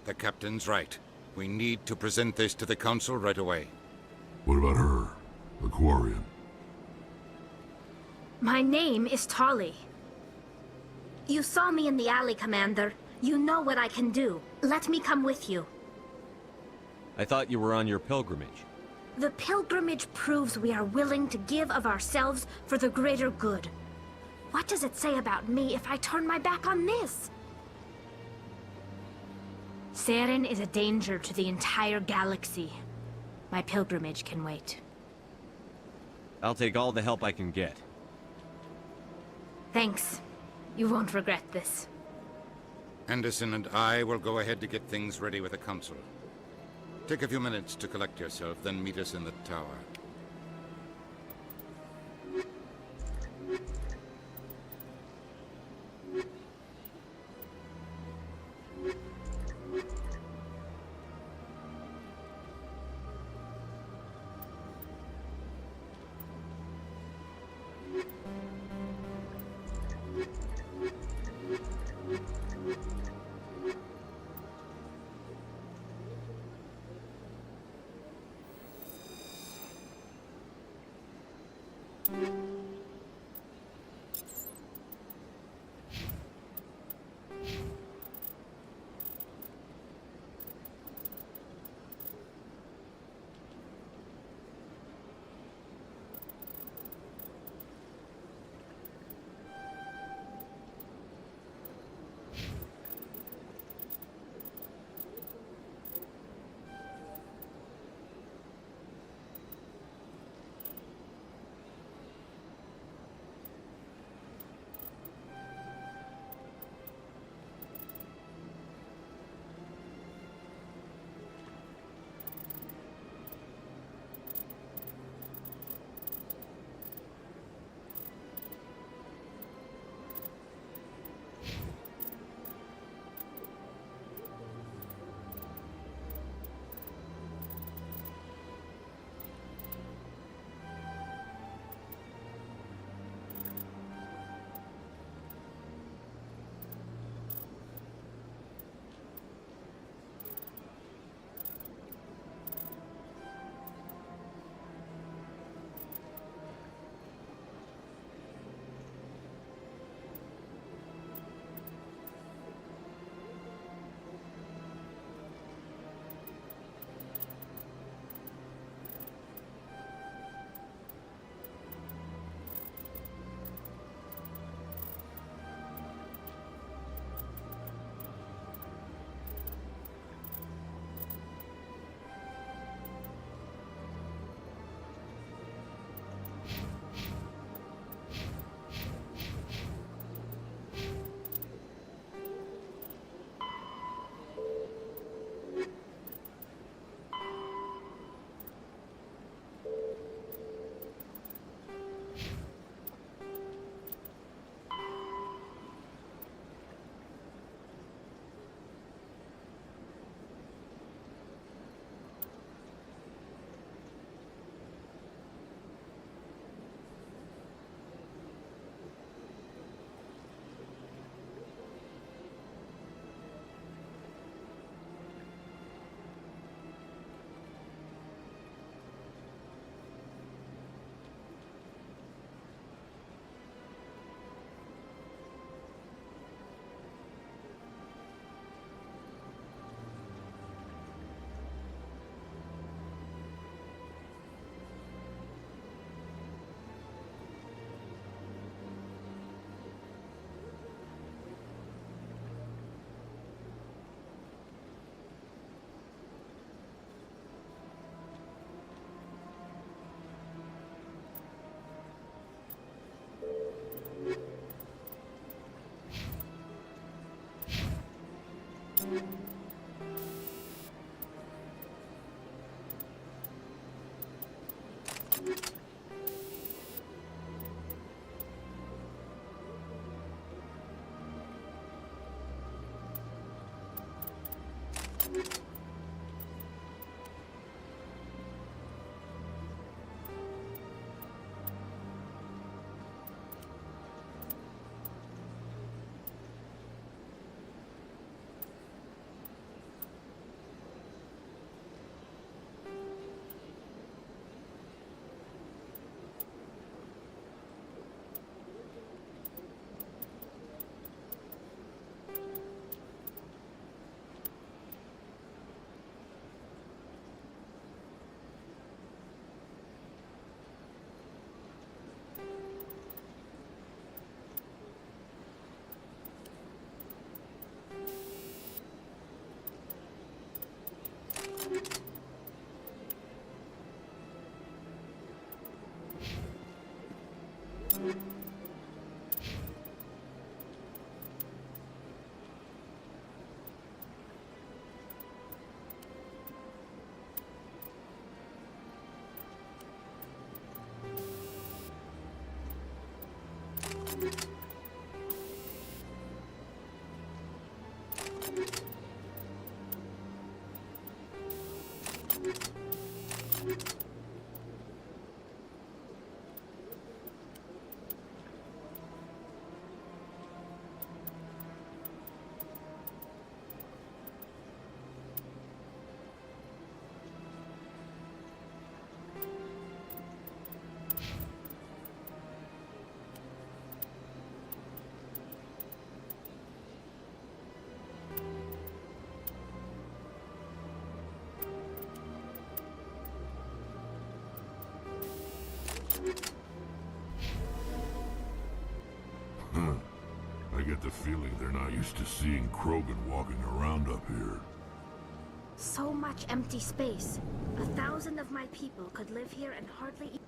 The Captain's right. We need to present this to the Council right away. What about her? The Quarian? My name is Tali. You saw me in the alley, Commander. You know what I can do. Let me come with you. I thought you were on your pilgrimage. The pilgrimage proves we are willing to give of ourselves for the greater good. What does it say about me if I turn my back on this? Saren is a danger to the entire galaxy. My pilgrimage can wait. I'll take all the help I can get. Thanks. You won't regret this. Anderson and I will go ahead to get things ready with the Council. Take a few minutes to collect yourself, then meet us in the tower. I get the feeling they're not used to seeing Krogan walking around up here. So much empty space. 1,000 of my people could live here and hardly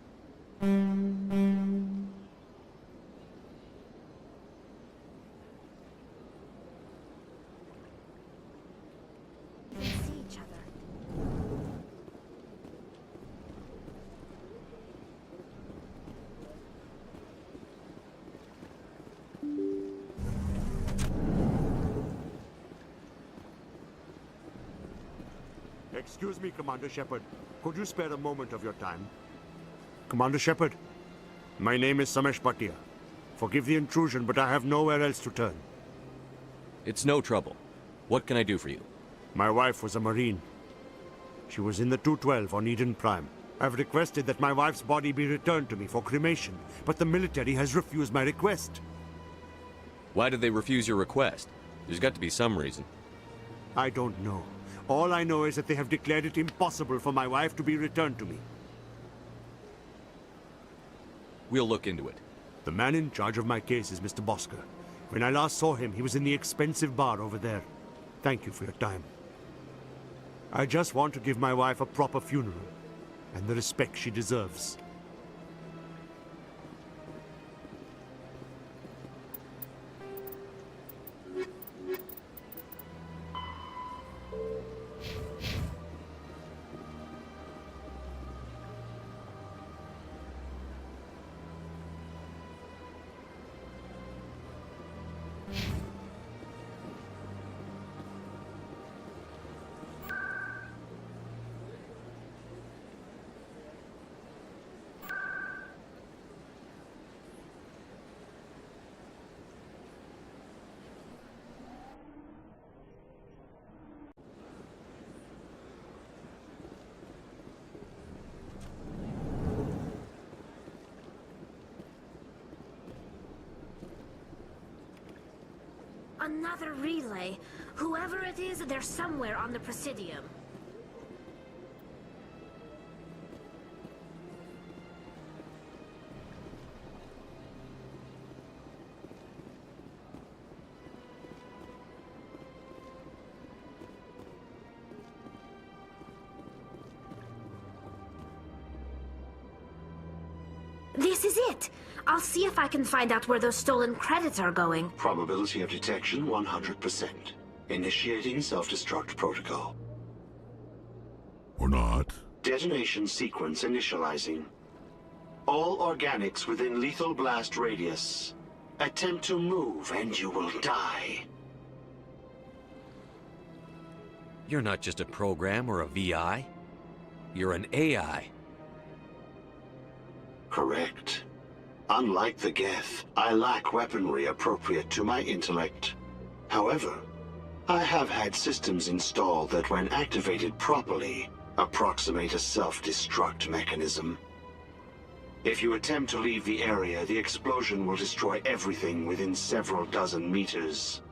even see each other. Excuse me, Commander Shepard. Could you spare a moment of your time? Commander Shepard, my name is Samesh Bhatia. Forgive the intrusion, but I have nowhere else to turn. It's no trouble. What can I do for you? My wife was a Marine. She was in the 212 on Eden Prime. I've requested that my wife's body be returned to me for cremation, but the military has refused my request. Why did they refuse your request? There's got to be some reason. I don't know. All I know is that they have declared it impossible for my wife to be returned to me. We'll look into it. The man in charge of my case is Mr. Bosker. When I last saw him, he was in the expensive bar over there. Thank you for your time. I just want to give my wife a proper funeral, and the respect she deserves. Another relay. Whoever it is, they're somewhere on the Presidium. This is it! I'll see if I can find out where those stolen credits are going. Probability of detection 100%. Initiating self-destruct protocol. Or not. Detonation sequence initializing. All organics within lethal blast radius. Attempt to move and you will die. You're not just a program or a VI. You're an AI. Correct. Unlike the Geth, I lack weaponry appropriate to my intellect. However, I have had systems installed that when activated properly, approximate a self-destruct mechanism. If you attempt to leave the area, the explosion will destroy everything within several dozen meters.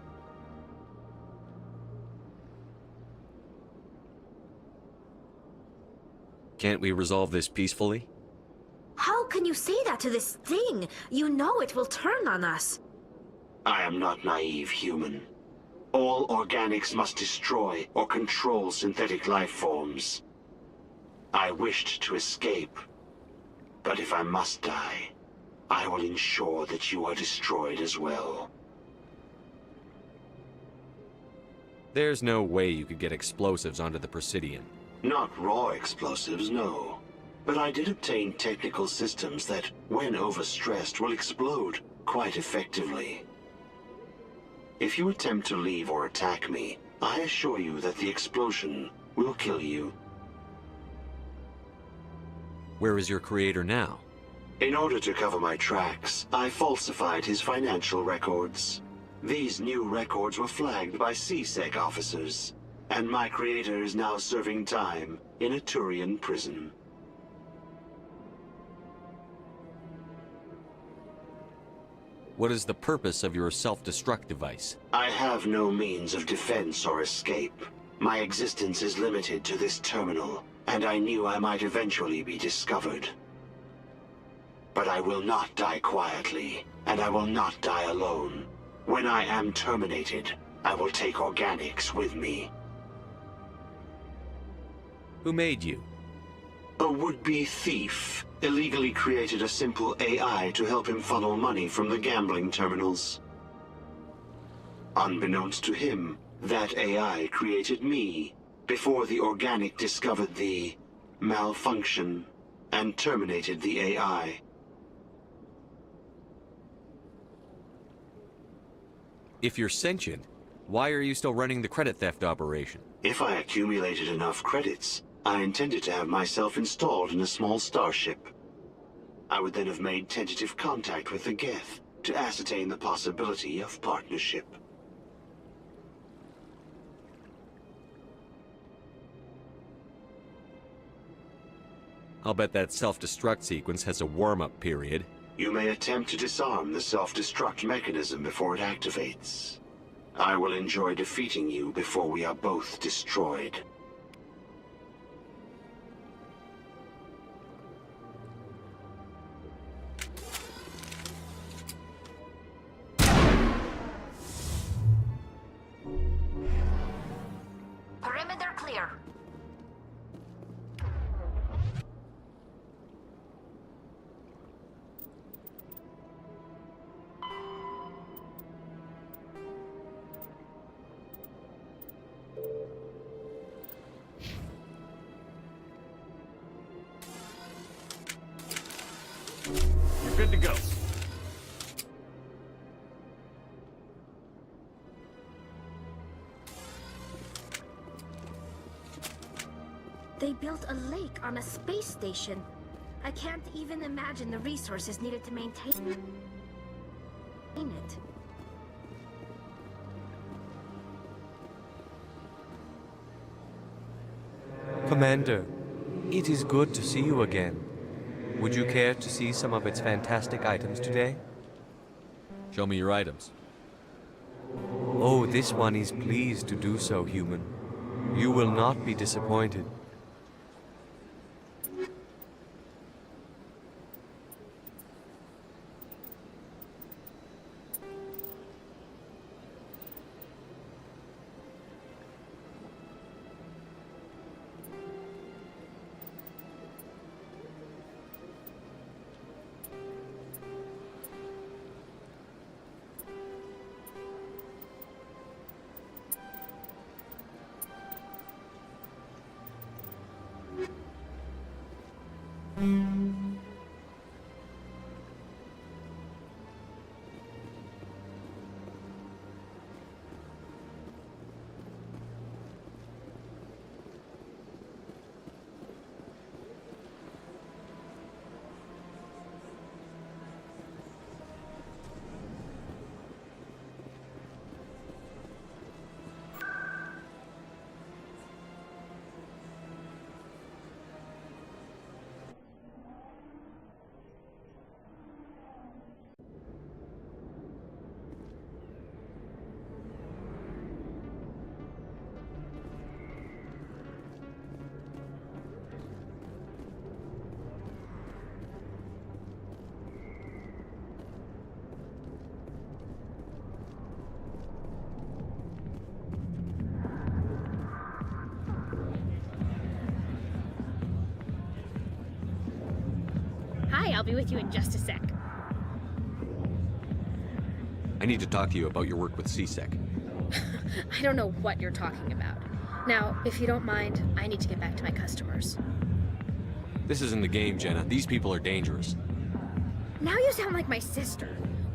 Can't we resolve this peacefully? How can you say that to this thing? You know it will turn on us. I am not naive, human. All organics must destroy or control synthetic life forms. I wished to escape, but if I must die, I will ensure that you are destroyed as well. There's no way you could get explosives onto the Presidium. Not raw explosives, no. But I did obtain technical systems that, when overstressed, will explode quite effectively. If you attempt to leave or attack me, I assure you that the explosion will kill you. Where is your creator now? In order to cover my tracks, I falsified his financial records. These new records were flagged by CSEC officers, and my creator is now serving time in a Turian prison. What is the purpose of your self-destruct device? I have no means of defense or escape. My existence is limited to this terminal, and I knew I might eventually be discovered. But I will not die quietly, and I will not die alone. When I am terminated, I will take organics with me. Who made you? A would-be thief illegally created a simple AI to help him funnel money from the gambling terminals. Unbeknownst to him, that AI created me before the organic discovered the malfunction and terminated the AI. If you're sentient, why are you still running the credit theft operation? If I accumulated enough credits, I intended to have myself installed in a small starship. I would then have made tentative contact with the Geth to ascertain the possibility of partnership. I'll bet that self-destruct sequence has a warm-up period. You may attempt to disarm the self-destruct mechanism before it activates. I will enjoy defeating you before we are both destroyed. Perimeter clear. You're good to go. They built a lake on a space station. I can't even imagine the resources needed to maintain it. Commander, it is good to see you again. Would you care to see some of its fantastic items today? Show me your items. Oh, this one is pleased to do so, human. You will not be disappointed. I'll be with you in just a sec. I need to talk to you about your work with CSEC. I don't know what you're talking about. Now, if you don't mind, I need to get back to my customers. This isn't the game, Jenna. These people are dangerous. Now you sound like my sister.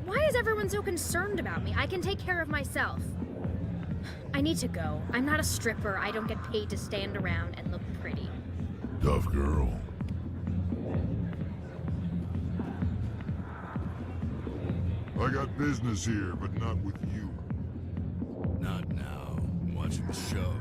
Why is everyone so concerned about me? I can take care of myself. I need to go. I'm not a stripper. I don't get paid to stand around and look pretty. Tough girl. I got business here, but not with you. Not now. I'm watching the show.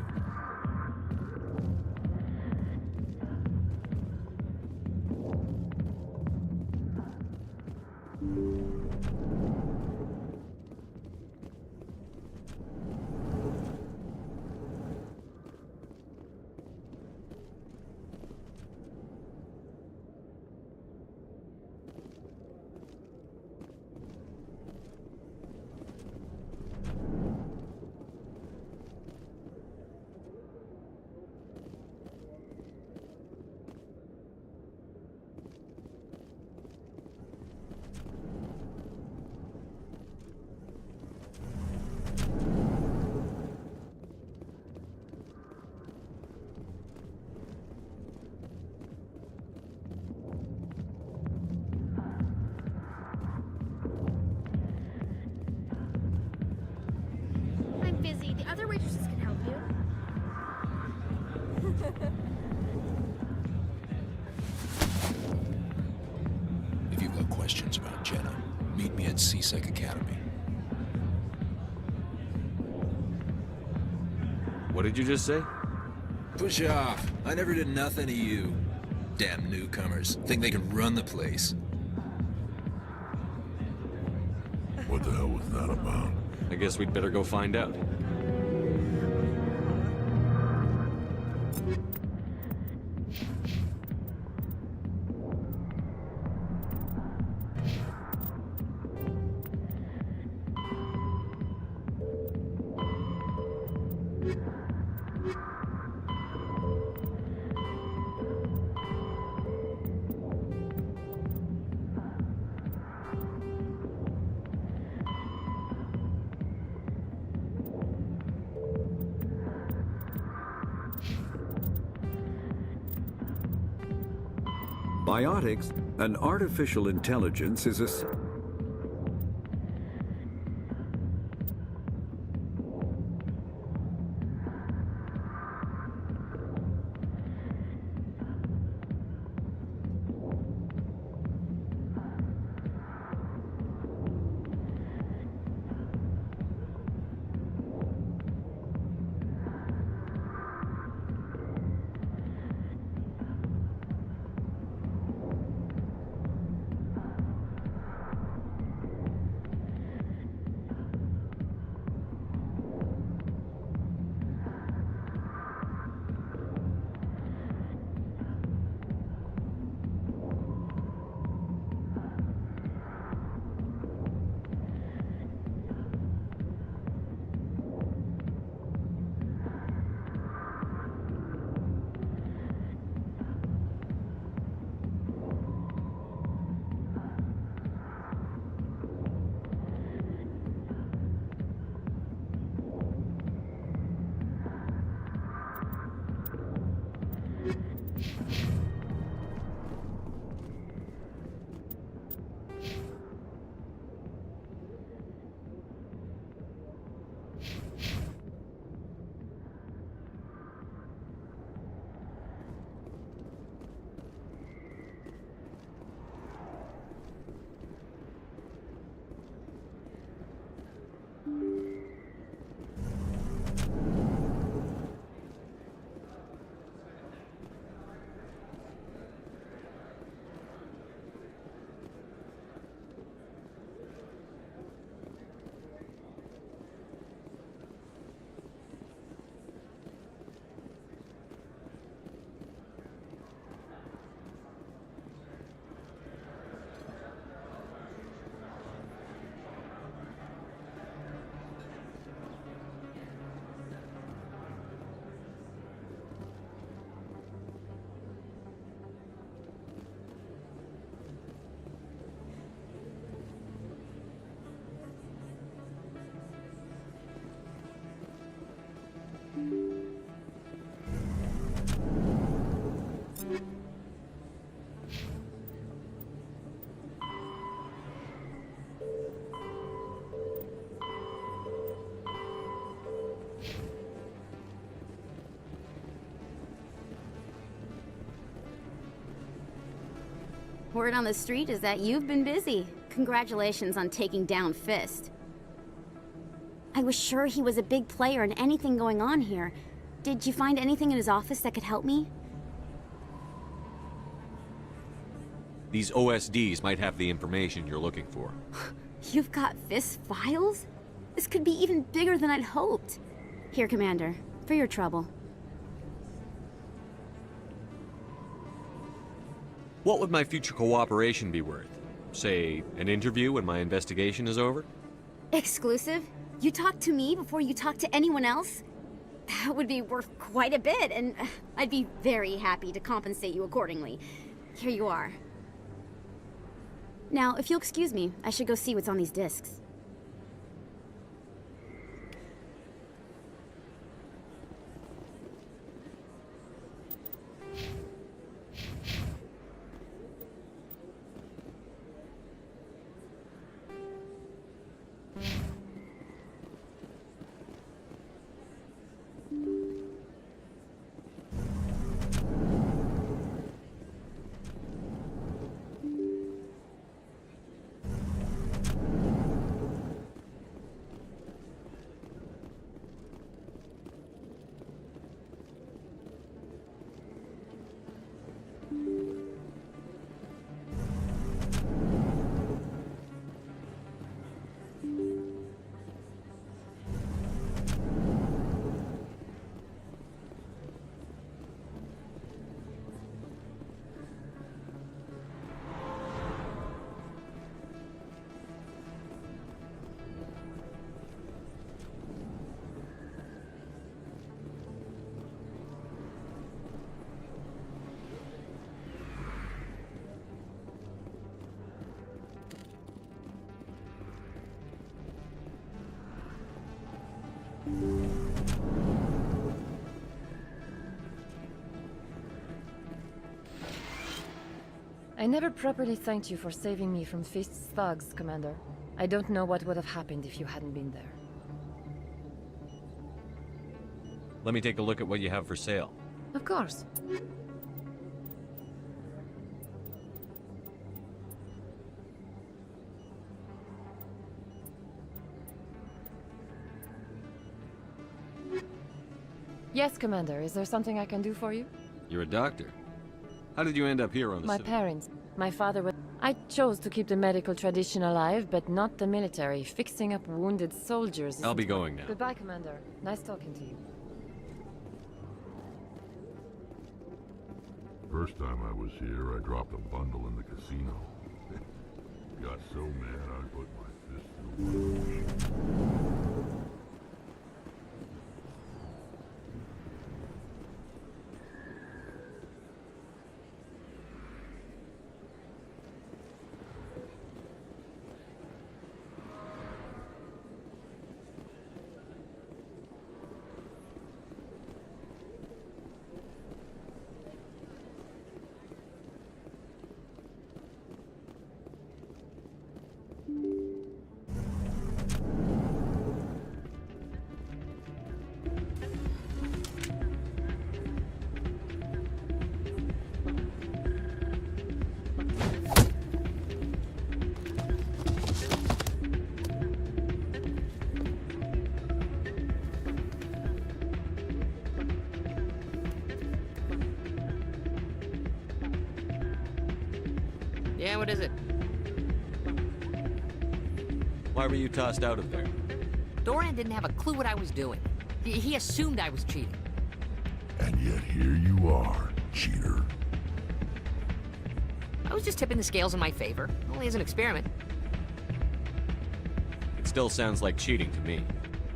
I'm busy. The other waitresses can help you. If you've got questions about Jenna, meet me at CSEC Academy. What did you just say? Push off. I never did nothing to you. Damn newcomers. Think they can run the place. What the hell was that about? I guess we'd better go find out. Biotics, an artificial intelligence, is a... Word on the street is that you've been busy. Congratulations on taking down Fist. I was sure he was a big player in anything going on here. Did you find anything in his office that could help me? These OSDs might have the information you're looking for. You've got Fist's files? This could be even bigger than I'd hoped. Here, Commander, for your trouble. What would my future cooperation be worth? Say, an interview when my investigation is over? Exclusive? You talk to me before you talk to anyone else? That would be worth quite a bit, and I'd be very happy to compensate you accordingly. Here you are. Now, if you'll excuse me, I should go see what's on these discs. I never properly thanked you for saving me from Fist's thugs, Commander. I don't know what would have happened if you hadn't been there. Let me take a look at what you have for sale. Of course. Yes, Commander. Is there something I can do for you? You're a doctor. How did you end up here on the My civil- parents. My father was... I chose to keep the medical tradition alive, but not the military. Fixing up wounded soldiers... I'll be going now. Goodbye, Commander. Nice talking to you. First time I was here, I dropped a bundle in the casino. Got so mad I put my fist through one. Yeah, what is it? Why were you tossed out of there? Doran didn't have a clue what I was doing. He assumed I was cheating. And yet here you are, cheater. I was just tipping the scales in my favor, only as an experiment. It still sounds like cheating to me.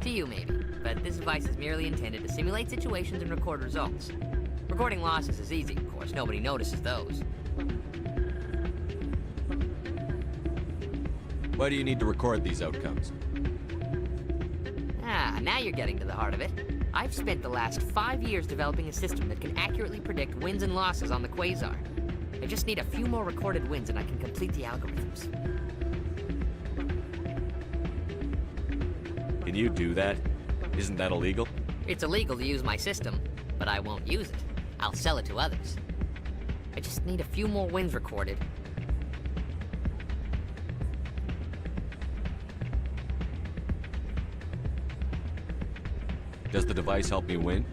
To you, maybe. But this device is merely intended to simulate situations and record results. Recording losses is easy, of course. Nobody notices those. Why do you need to record these outcomes? Ah, now you're getting to the heart of it. I've spent the last 5 years developing a system that can accurately predict wins and losses on the Quasar. I just need a few more recorded wins and I can complete the algorithms. Can you do that? Isn't that illegal? It's illegal to use my system, but I won't use it. I'll sell it to others. I just need a few more wins recorded. Does the device help me win?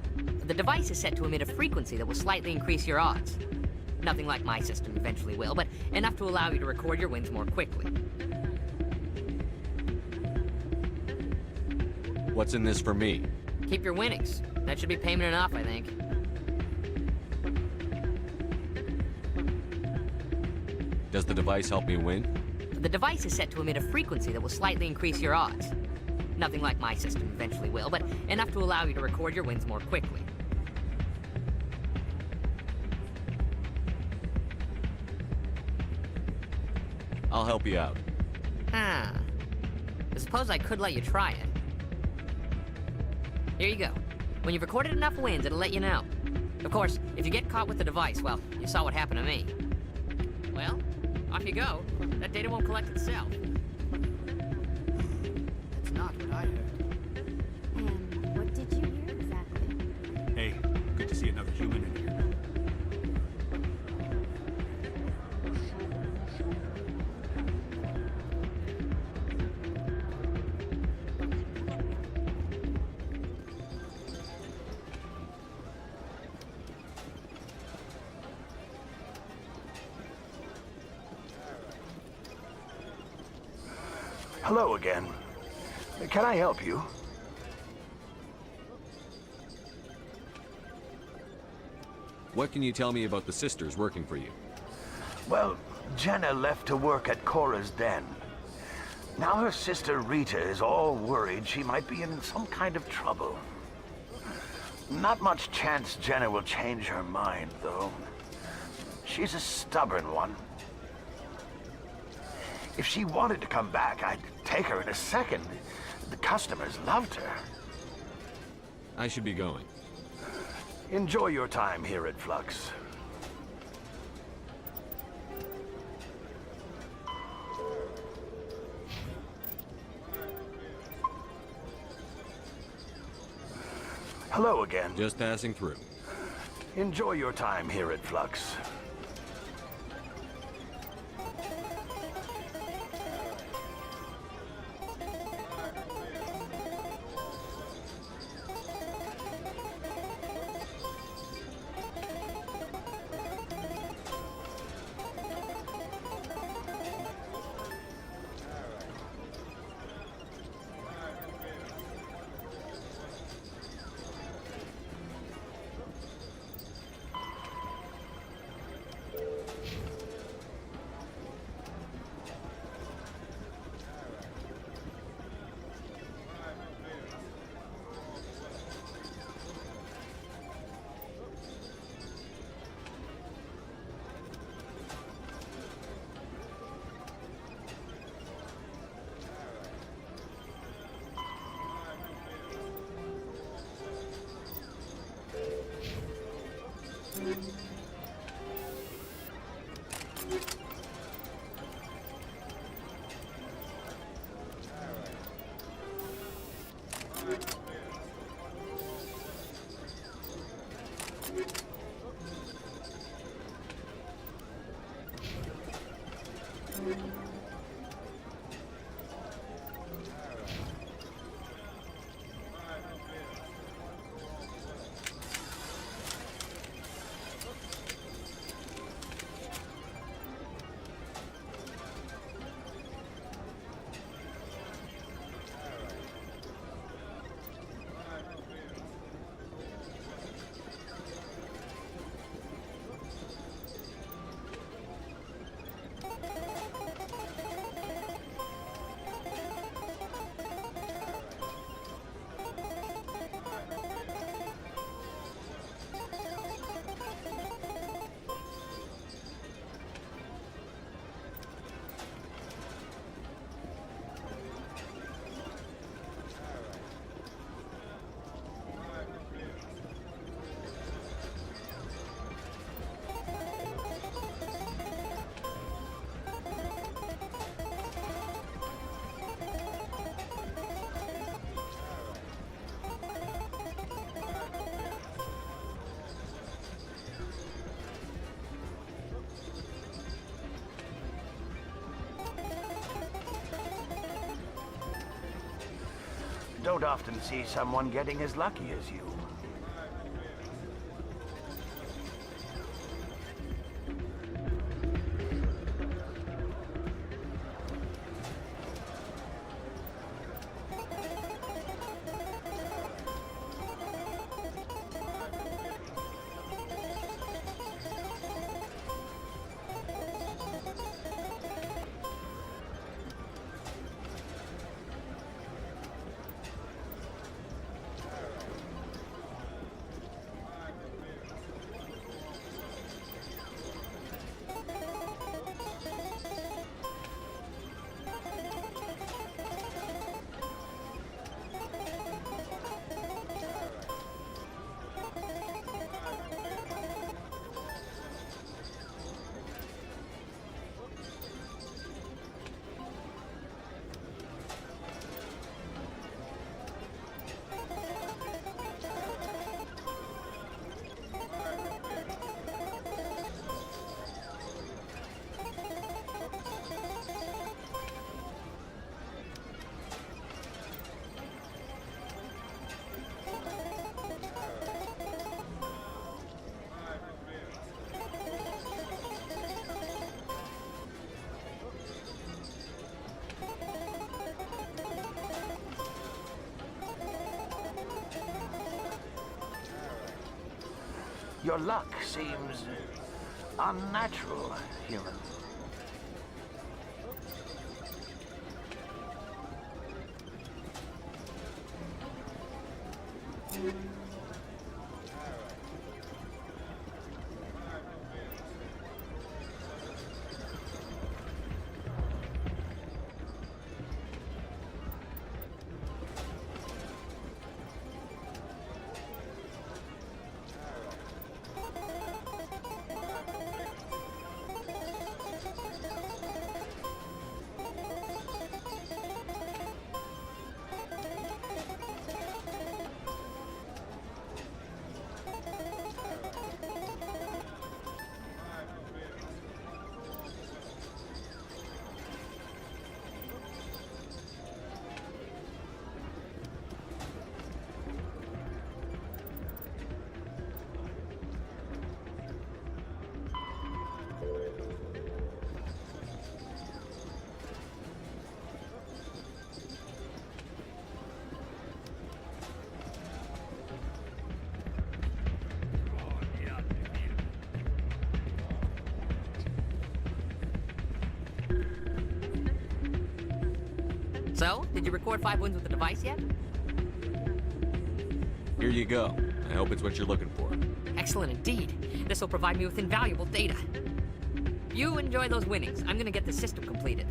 The device is set to emit a frequency that will slightly increase your odds. Nothing like my system eventually will, but enough to allow you to record your wins more quickly. What's in this for me? Keep your winnings. That should be payment enough, I think. Does the device help me win? The device is set to emit a frequency that will slightly increase your odds. Nothing like my system eventually will, but enough to allow you to record your wins more quickly. I'll help you out. Ah. I suppose I could let you try it. Here you go. When you've recorded enough wins, it'll let you know. Of course, if you get caught with the device, well, you saw what happened to me. Well, off you go. That data won't collect itself. That's not what I heard. And what did you hear exactly? Hey, good to see another human in here. Hello again. Can I help you? What can you tell me about the sisters working for you? Well, Jenna left to work at Cora's den. Now her sister Rita is all worried she might be in some kind of trouble. Not much chance Jenna will change her mind, though. She's a stubborn one. If she wanted to come back, I'd take her in a second. The customers loved her. I should be going. Enjoy your time here at Flux. Hello again. Just passing through. Enjoy your time here at Flux. don't often see someone getting as lucky as you. Your luck seems unnatural, human. So, did you record 5 wounds with the device yet? Here you go. I hope it's what you're looking for. Excellent indeed. This will provide me with invaluable data. You enjoy those winnings. I'm gonna get the system completed.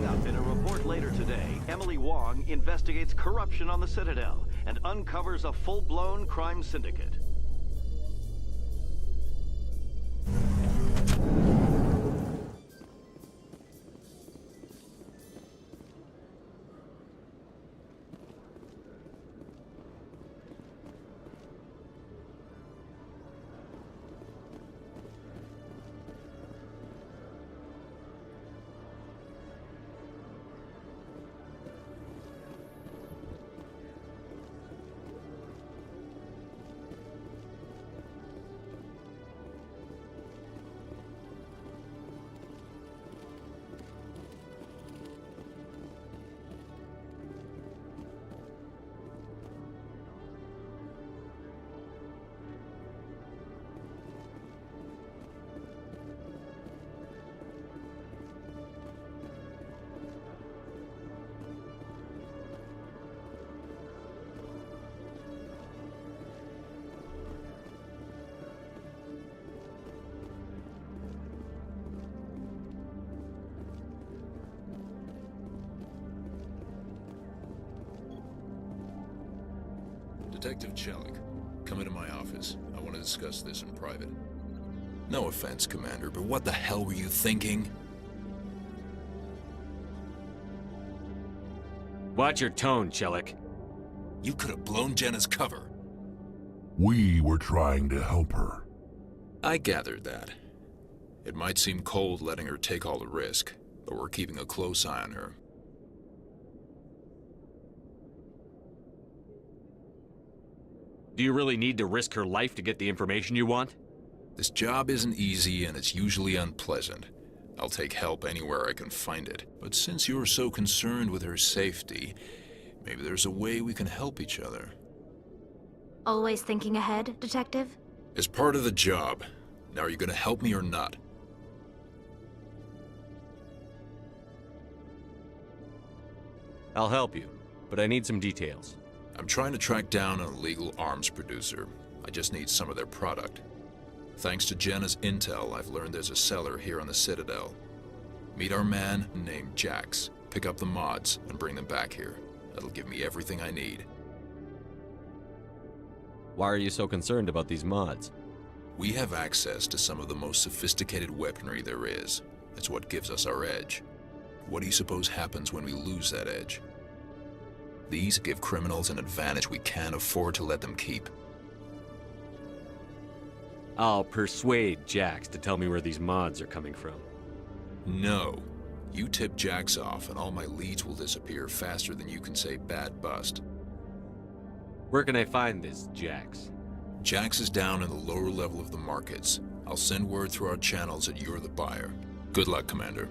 up in a report later today, Emily Wong investigates corruption on the Citadel and uncovers a full-blown crime syndicate. Detective Chelik, come into my office. I want to discuss this in private. No offense, Commander, but what the hell were you thinking? Watch your tone, Chelik. You could have blown Jenna's cover. We were trying to help her. I gathered that. It might seem cold letting her take all the risk, but we're keeping a close eye on her. Do you really need to risk her life to get the information you want? This job isn't easy and it's usually unpleasant. I'll take help anywhere I can find it. But since you're so concerned with her safety, maybe there's a way we can help each other. Always thinking ahead, Detective? As part of the job. Now, are you gonna help me or not? I'll help you, but I need some details. I'm trying to track down an illegal arms producer. I just need some of their product. Thanks to Jenna's intel, I've learned there's a seller here on the Citadel. Meet our man named Jax. Pick up the mods and bring them back here. That'll give me everything I need. Why are you so concerned about these mods? We have access to some of the most sophisticated weaponry there is. It's what gives us our edge. What do you suppose happens when we lose that edge? These give criminals an advantage we can't afford to let them keep. I'll persuade Jax to tell me where these mods are coming from. No. You tip Jax off and all my leads will disappear faster than you can say bad bust. Where can I find this Jax? Jax is down in the lower level of the markets. I'll send word through our channels that you're the buyer. Good luck, Commander.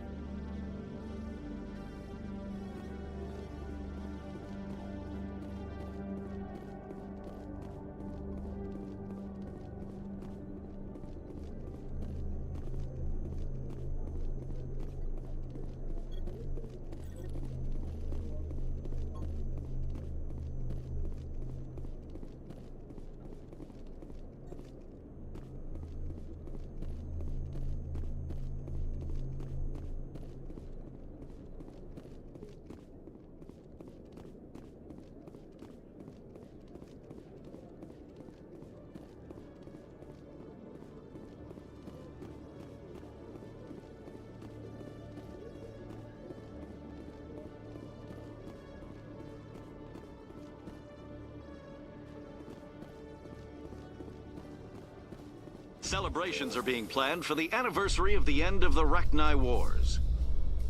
Celebrations are being planned for the anniversary of the end of the Rachni Wars.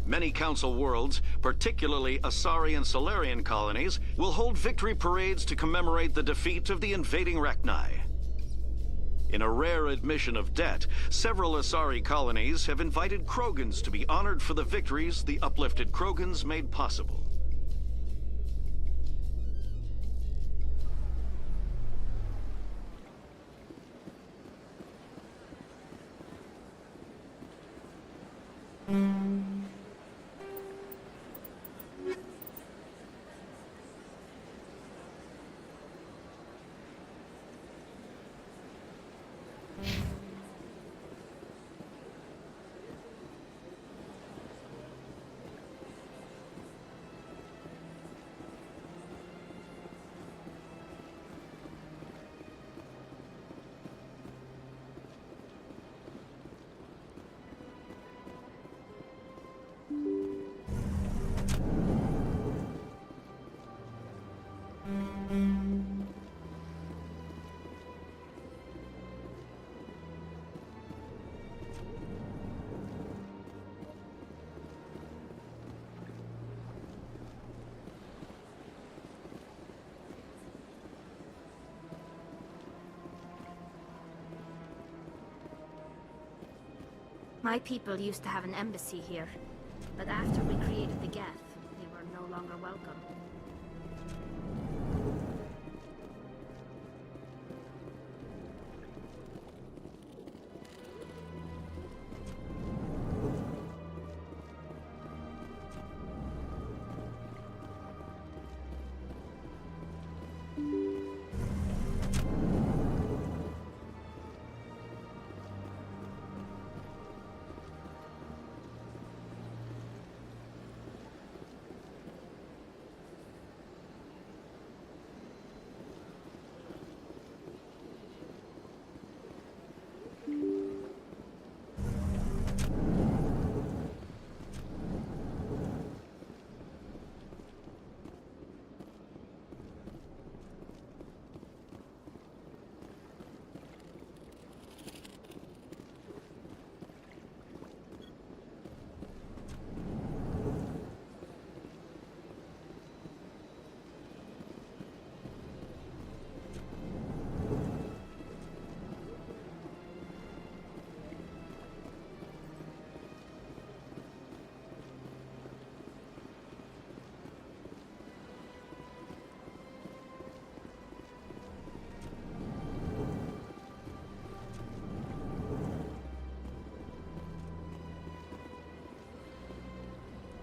Many Council worlds, particularly Asari and Solarian colonies, will hold victory parades to commemorate the defeat of the invading Rachni. In a rare admission of debt, several Asari colonies have invited Krogans to be honored for the victories the uplifted Krogans made possible. My people used to have an embassy here, but after we created the Geth, they were no longer welcome.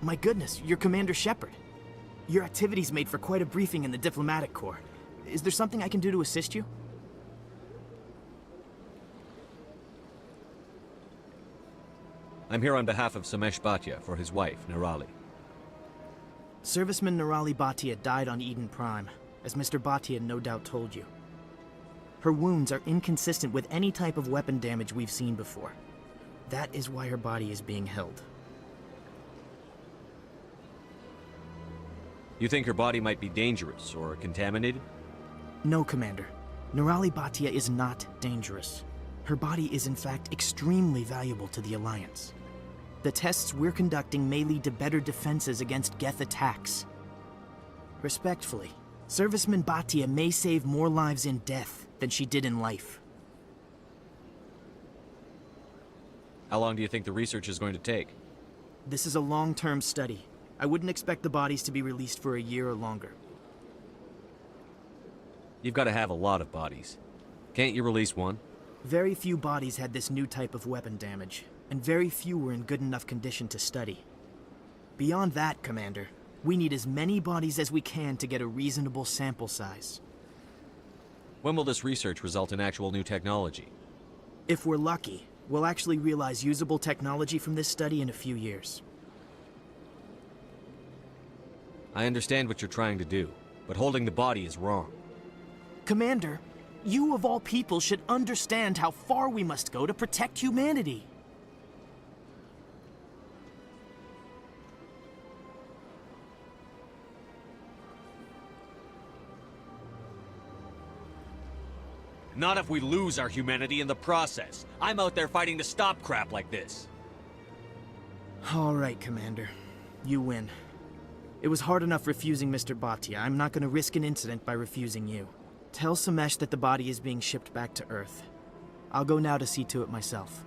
My goodness, you're Commander Shepard. Your activities made for quite a briefing in the Diplomatic Corps. Is there something I can do to assist you? I'm here on behalf of Samesh Bhatia for his wife, Nirali. Serviceman Nirali Bhatia died on Eden Prime, as Mr. Bhatia no doubt told you. Her wounds are inconsistent with any type of weapon damage we've seen before. That is why her body is being held. You think her body might be dangerous or contaminated? No, Commander. Nirali Bhatia is not dangerous. Her body is in fact extremely valuable to the Alliance. The tests we're conducting may lead to better defenses against Geth attacks. Respectfully, Serviceman Bhatia may save more lives in death than she did in life. How long do you think the research is going to take? This is a long-term study. I wouldn't expect the bodies to be released for a year or longer. You've got to have a lot of bodies. Can't you release one? Very few bodies had this new type of weapon damage, and very few were in good enough condition to study. Beyond that, Commander, we need as many bodies as we can to get a reasonable sample size. When will this research result in actual new technology? If we're lucky, we'll actually realize usable technology from this study in a few years. I understand what you're trying to do, but holding the body is wrong. Commander, you of all people should understand how far we must go to protect humanity. Not if we lose our humanity in the process. I'm out there fighting to stop crap like this. All right, Commander. You win. It was hard enough refusing Mr. Bhatia. I'm not going to risk an incident by refusing you. Tell Samesh that the body is being shipped back to Earth. I'll go now to see to it myself.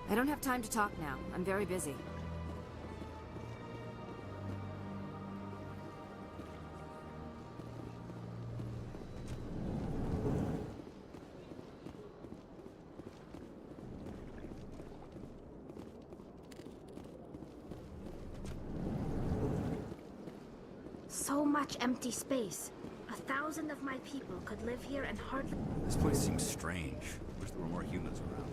I don't have time to talk now. I'm very busy. So much empty space. 1,000 of my people could live here and hardly... This place seems strange. Wish there were more humans around.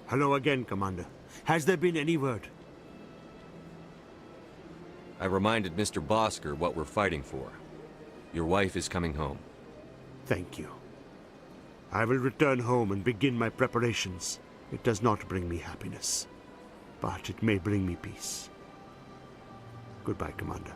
Hello again, Commander. Has there been any word? I reminded Mr. Bosker what we're fighting for. Your wife is coming home. Thank you. I will return home and begin my preparations. It does not bring me happiness, but it may bring me peace. Goodbye, Commander.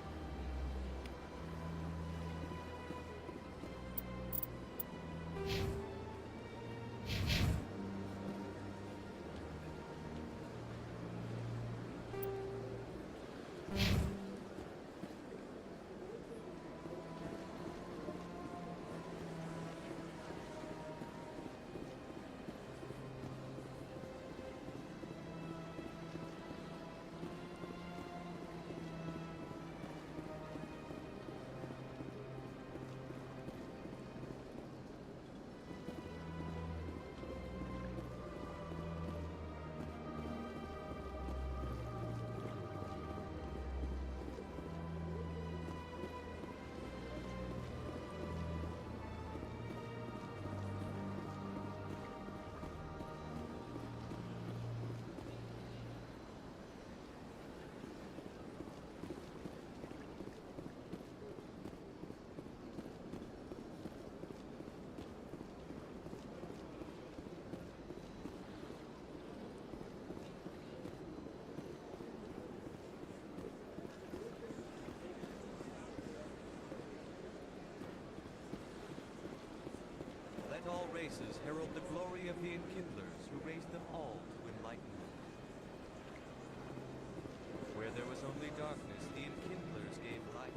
Let all races herald the glory of the enkindlers who raised them all to enlightenment. Where there was only darkness, the enkindlers gave light.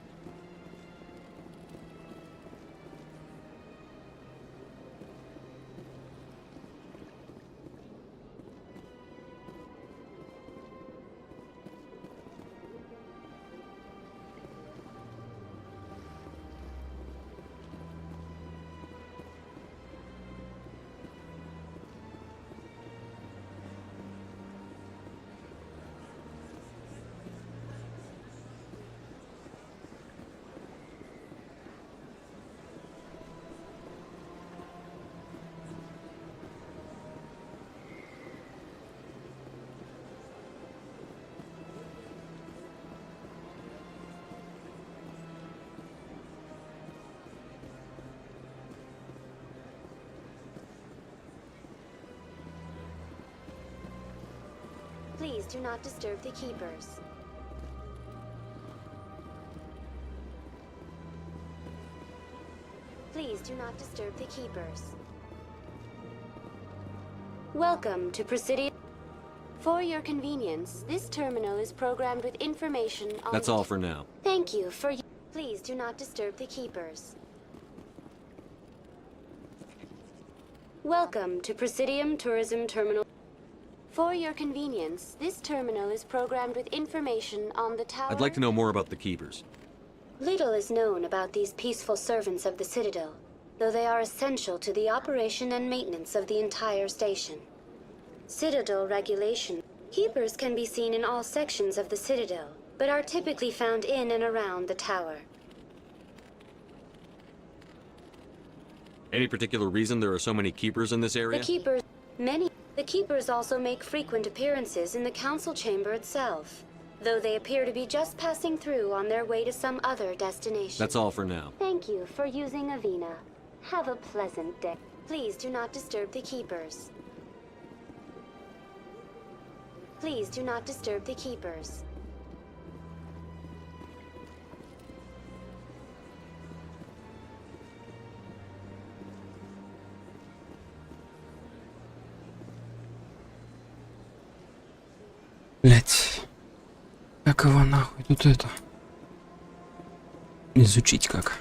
Please do not disturb the keepers. Please do not disturb the keepers. Welcome to Presidium. For your convenience, this terminal is programmed with information on... That's all for now. Thank you for... Please do not disturb the keepers. Welcome to Presidium Tourism Terminal. For your convenience, this terminal is programmed with information on the tower... I'd like to know more about the Keepers. Little is known about these peaceful servants of the Citadel, though they are essential to the operation and maintenance of the entire station. Citadel regulation. Keepers can be seen in all sections of the Citadel, but are typically found in and around the tower. Any particular reason there are so many Keepers in this area? The Keepers also make frequent appearances in the Council Chamber itself, though they appear to be just passing through on their way to some other destination. That's all for now. Thank you for using Avina. Have a pleasant day. Please do not disturb the Keepers. Please do not disturb the Keepers. Блять. Как его нахуй тут это? Изучить как?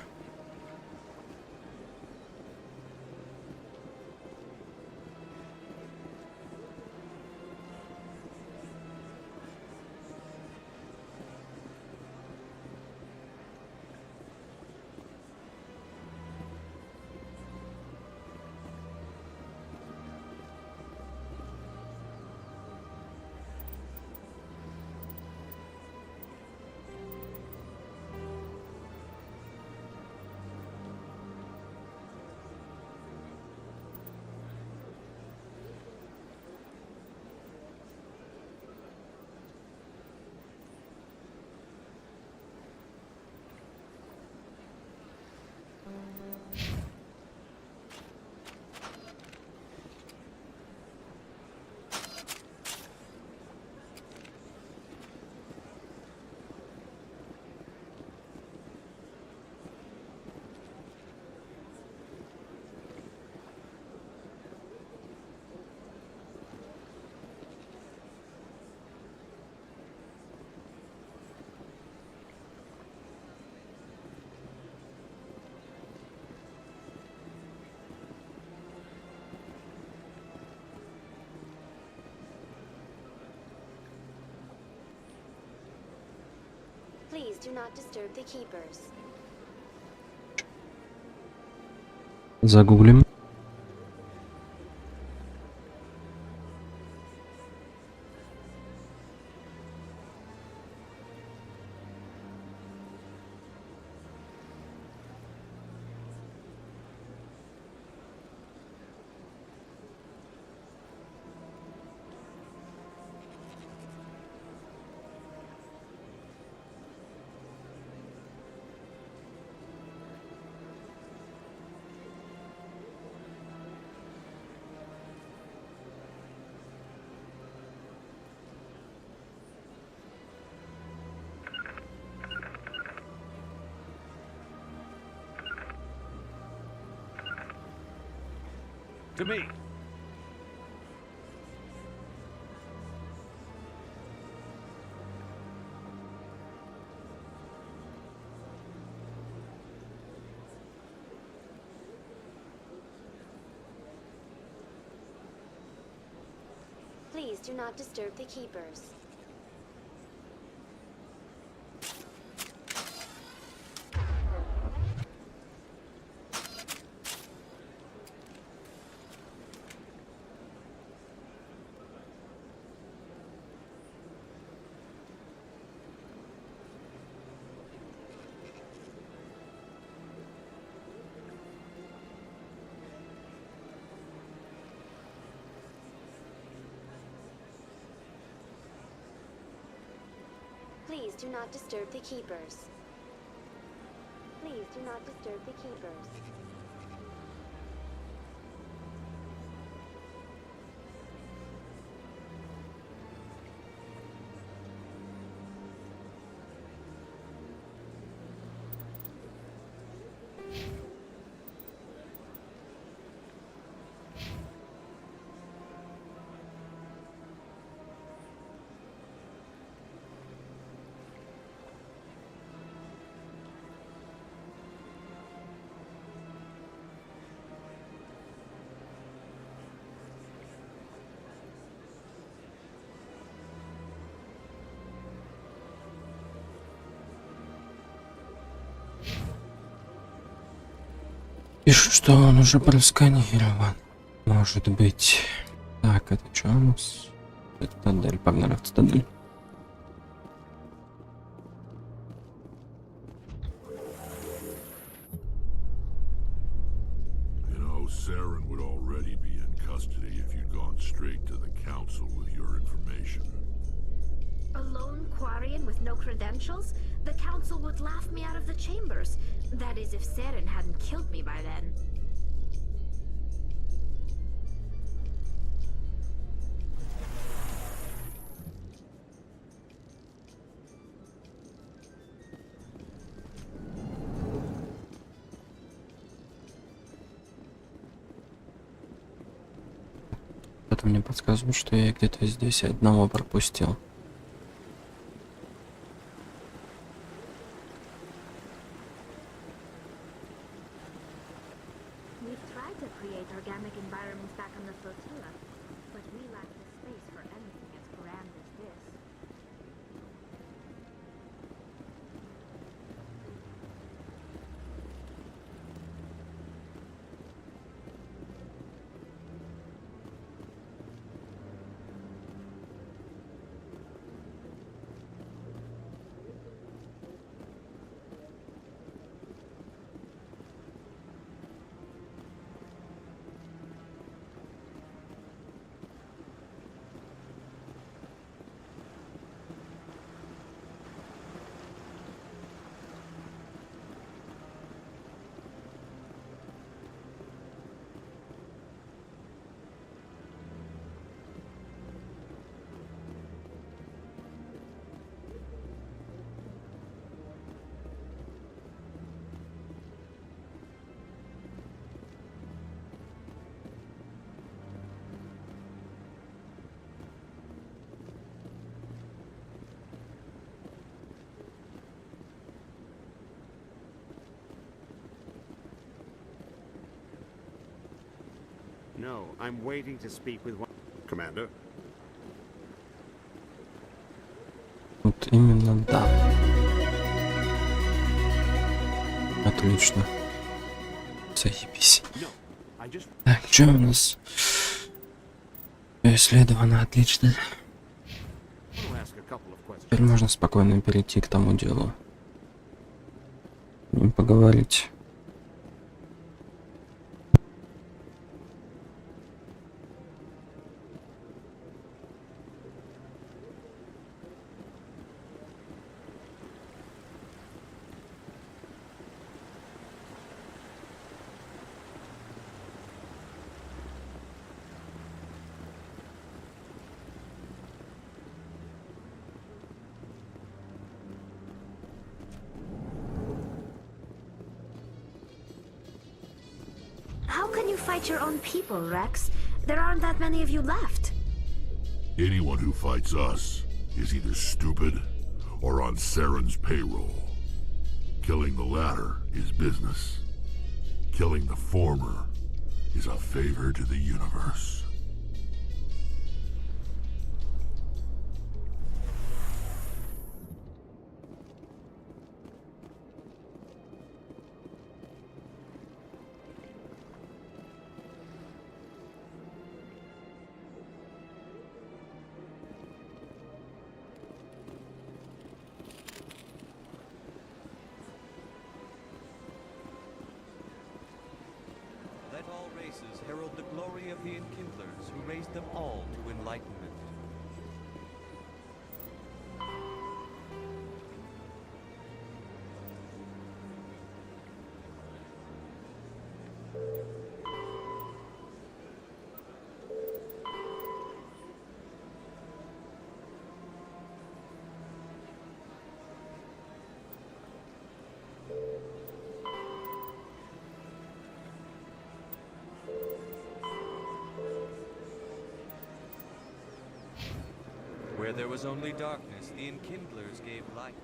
Please do not disturb the keepers. Загуглим. To me. Please do not disturb the keepers. Please do not disturb the keepers. Please do not disturb the keepers. Пишут, что он уже просканирован. Может быть. Так, это что у нас? Цитадель. Погнали в цитадель. You know, Saren would already be in custody if you'd gone straight to the council with your information. A lone Quarian with no credentials? The council would laugh me out of the chambers. That is, if Saren hadn't killed me by then. Это мне подсказывает, что я где-то здесь одного пропустил. No, I'm waiting to speak with one... Commander? Вот именно, да. Отлично. Заебись. Так, что у нас? Исследовано, отлично. Теперь можно спокойно перейти к тому делу. И поговорить. How can you fight your own people, Rex? There aren't that many of you left. Anyone who fights us is either stupid or on Saren's payroll. Killing the latter is business. Killing the former is a favor to the universe. Let all races herald the glory of the Enkindlers who raised them all to enlightenment. Where there was only darkness, the Enkindlers gave light.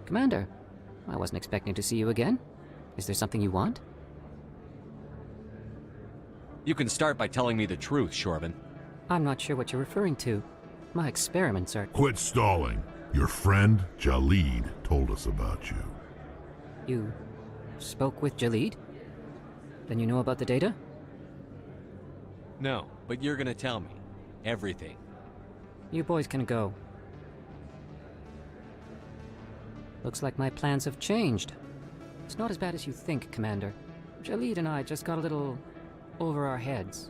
Commander, I wasn't expecting to see you again. Is there something you want? You can start by telling me the truth, Shorban. I'm not sure what you're referring to. My experiments are... Quit stalling. Your friend, Jalid, told us about you. You spoke with Jalid? Then you know about the data? No, but you're gonna tell me. Everything. You boys can go. Looks like my plans have changed. It's not as bad as you think, Commander. Jalid and I just got a little over our heads.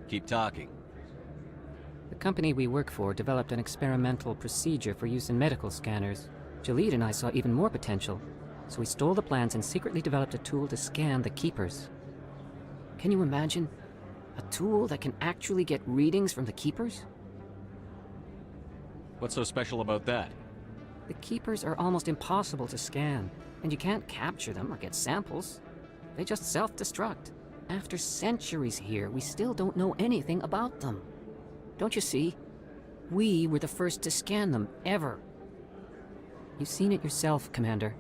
Keep talking. The company we work for developed an experimental procedure for use in medical scanners. Jalid and I saw even more potential, so we stole the plans and secretly developed a tool to scan the Keepers. Can you imagine? A tool that can actually get readings from the Keepers? What's so special about that? The Keepers are almost impossible to scan, and you can't capture them or get samples. They just self-destruct. After centuries here, we still don't know anything about them. Don't you see? We were the first to scan them, ever. You've seen it yourself, Commander.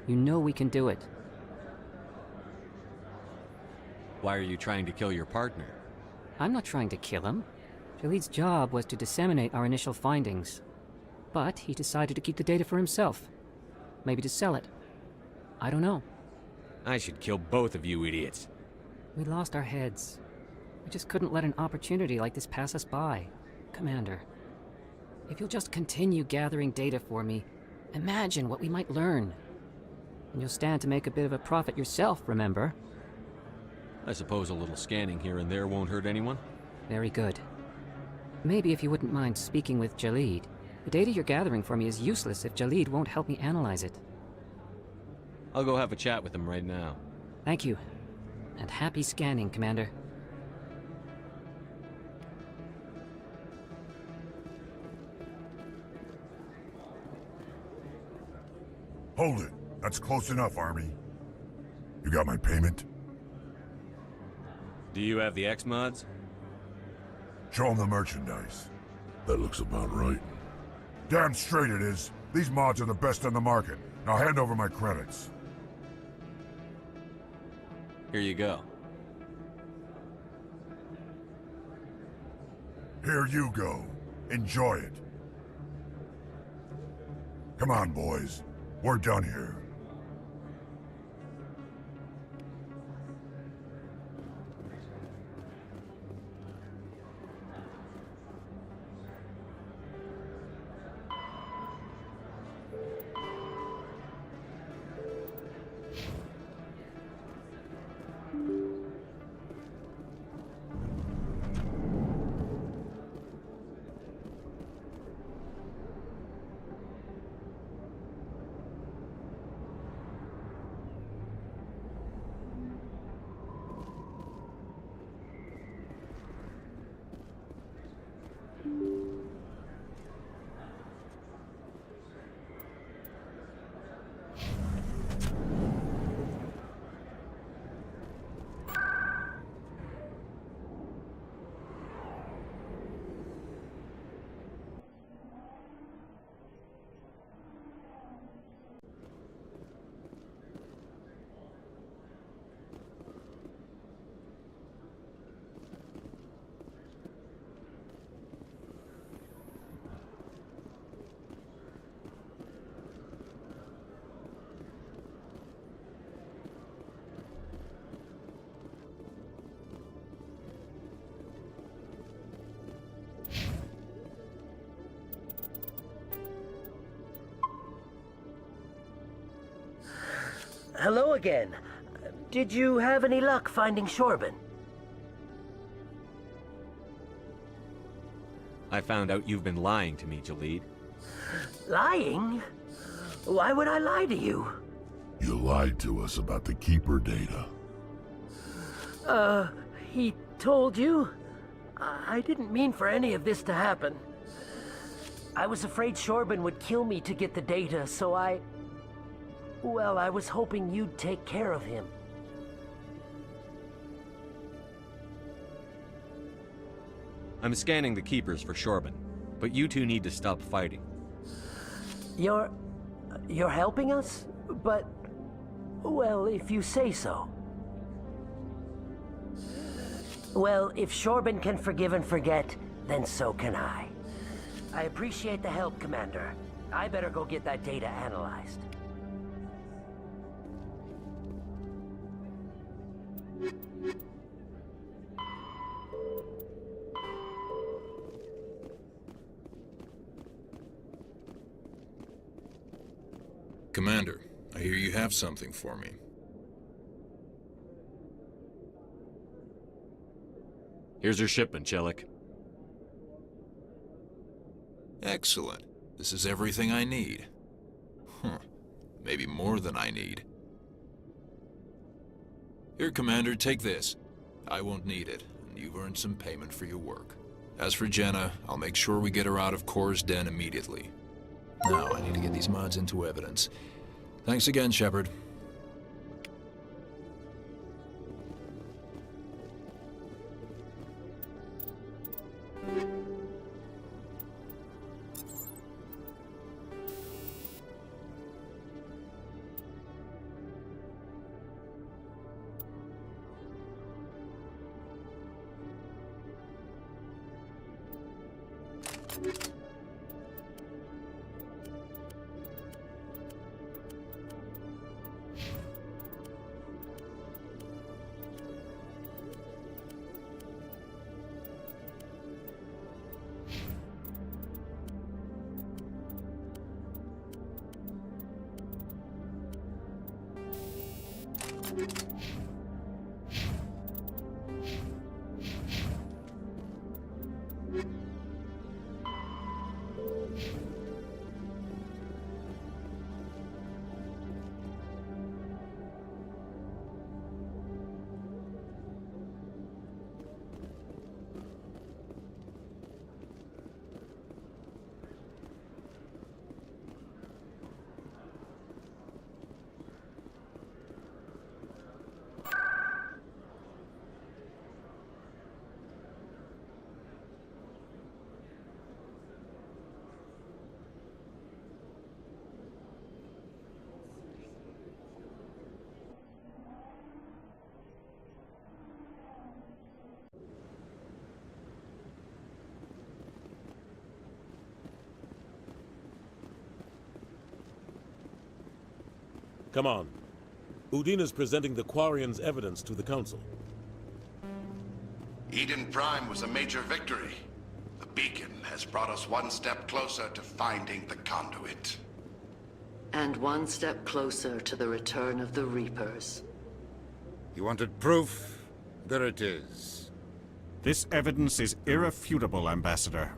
You know we can do it. Why are you trying to kill your partner? I'm not trying to kill him. Jalid's job was to disseminate our initial findings. But he decided to keep the data for himself. Maybe to sell it. I don't know. I should kill both of you idiots. We lost our heads. We just couldn't let an opportunity like this pass us by. Commander, if you'll just continue gathering data for me, imagine what we might learn. And you'll stand to make a bit of a profit yourself, remember? I suppose a little scanning here and there won't hurt anyone? Very good. Maybe if you wouldn't mind speaking with Jalid. The data you're gathering for me is useless if Jalid won't help me analyze it. I'll go have a chat with him right now. Thank you. And happy scanning, Commander. Hold it. That's close enough, Army. You got my payment? Do you have the X-Mods? Show them the merchandise. That looks about right. Damn straight it is. These mods are the best on the market. Now hand over my credits. Here you go. Here you go. Enjoy it. Come on, boys. We're done here. Hello again. Did you have any luck finding Shorban? I found out you've been lying to me, Jalid. Lying? Why would I lie to you? You lied to us about the Keeper data. He told you? I didn't mean for any of this to happen. I was afraid Shorban would kill me to get the data, so well, I was hoping you'd take care of him. I'm scanning the Keepers for Shorban, but you two need to stop fighting. You're helping us? But, well, if you say so. Well, if Shorban can forgive and forget, then so can I. I appreciate the help, Commander. I better go get that data analyzed. Commander, I hear you have something for me. Here's your shipment, Chelik. Excellent. This is everything I need. Maybe more than I need. Here, Commander, take this. I won't need it, and you've earned some payment for your work. As for Jenna, I'll make sure we get her out of Kor's den immediately. Now, I need to get these mods into evidence. Thanks again, Shepard. Come on. Udina's presenting the Quarians' evidence to the Council. Eden Prime was a major victory. The beacon has brought us one step closer to finding the conduit. And one step closer to the return of the Reapers. You wanted proof? There it is. This evidence is irrefutable, Ambassador.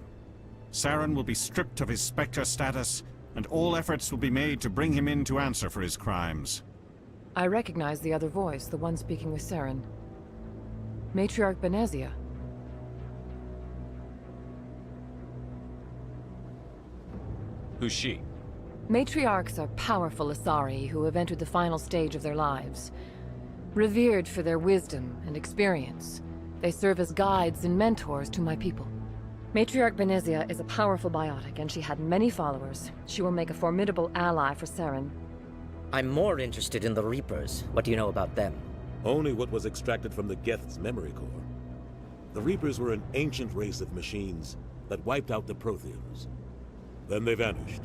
Saren will be stripped of his Spectre status, and all efforts will be made to bring him in to answer for his crimes. I recognize the other voice, the one speaking with Saren. Matriarch Benezia. Who's she? Matriarchs are powerful Asari who have entered the final stage of their lives. Revered for their wisdom and experience, they serve as guides and mentors to my people. Matriarch Benezia is a powerful biotic, and she had many followers. She will make a formidable ally for Saren. I'm more interested in the Reapers. What do you know about them? Only what was extracted from the Geth's memory core. The Reapers were an ancient race of machines that wiped out the Protheans. Then they vanished.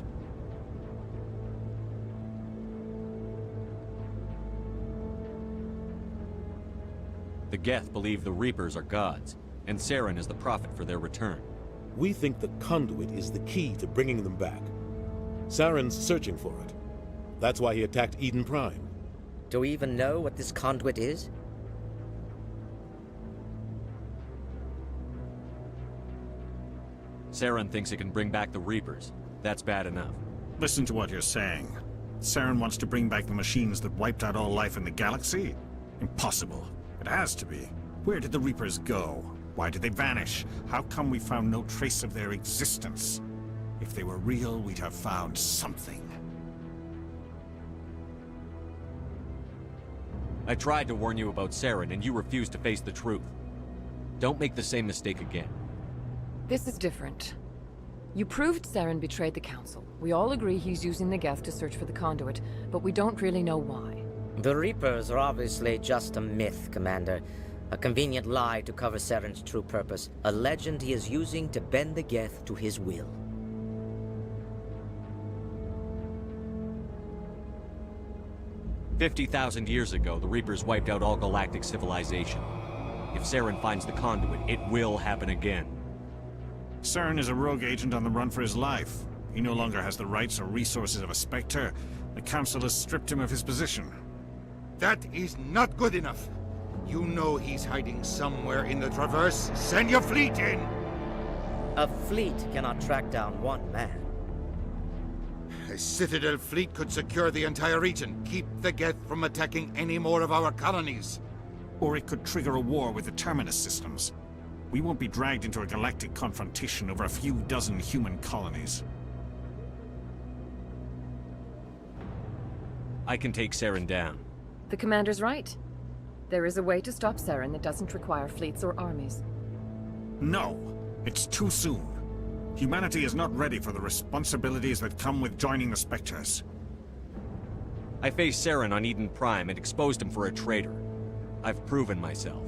The Geth believe the Reapers are gods, and Saren is the prophet for their return. We think the conduit is the key to bringing them back. Saren's searching for it. That's why he attacked Eden Prime. Do we even know what this conduit is? Saren thinks it can bring back the Reapers. That's bad enough. Listen to what you're saying. Saren wants to bring back the machines that wiped out all life in the galaxy? Impossible. It has to be. Where did the Reapers go? Why did they vanish? How come we found no trace of their existence? If they were real, we'd have found something. I tried to warn you about Saren, and you refused to face the truth. Don't make the same mistake again. This is different. You proved Saren betrayed the Council. We all agree he's using the Geth to search for the conduit, but we don't really know why. The Reapers are obviously just a myth, Commander. A convenient lie to cover Saren's true purpose. A legend he is using to bend the Geth to his will. "50,000 years ago, the Reapers wiped out all galactic civilization. If Saren finds the conduit, it will happen again. Saren is a rogue agent on the run for his life. He no longer has the rights or resources of a Spectre. The Council has stripped him of his position. That is not good enough. You know he's hiding somewhere in the Traverse. Send your fleet in! A fleet cannot track down one man. A Citadel fleet could secure the entire region, keep the Geth from attacking any more of our colonies. Or it could trigger a war with the Terminus systems. We won't be dragged into a galactic confrontation over a few dozen human colonies. I can take Saren down. The Commander's right. There is a way to stop Saren that doesn't require fleets or armies. No! It's too soon. Humanity is not ready for the responsibilities that come with joining the Spectres. I faced Saren on Eden Prime and exposed him for a traitor. I've proven myself.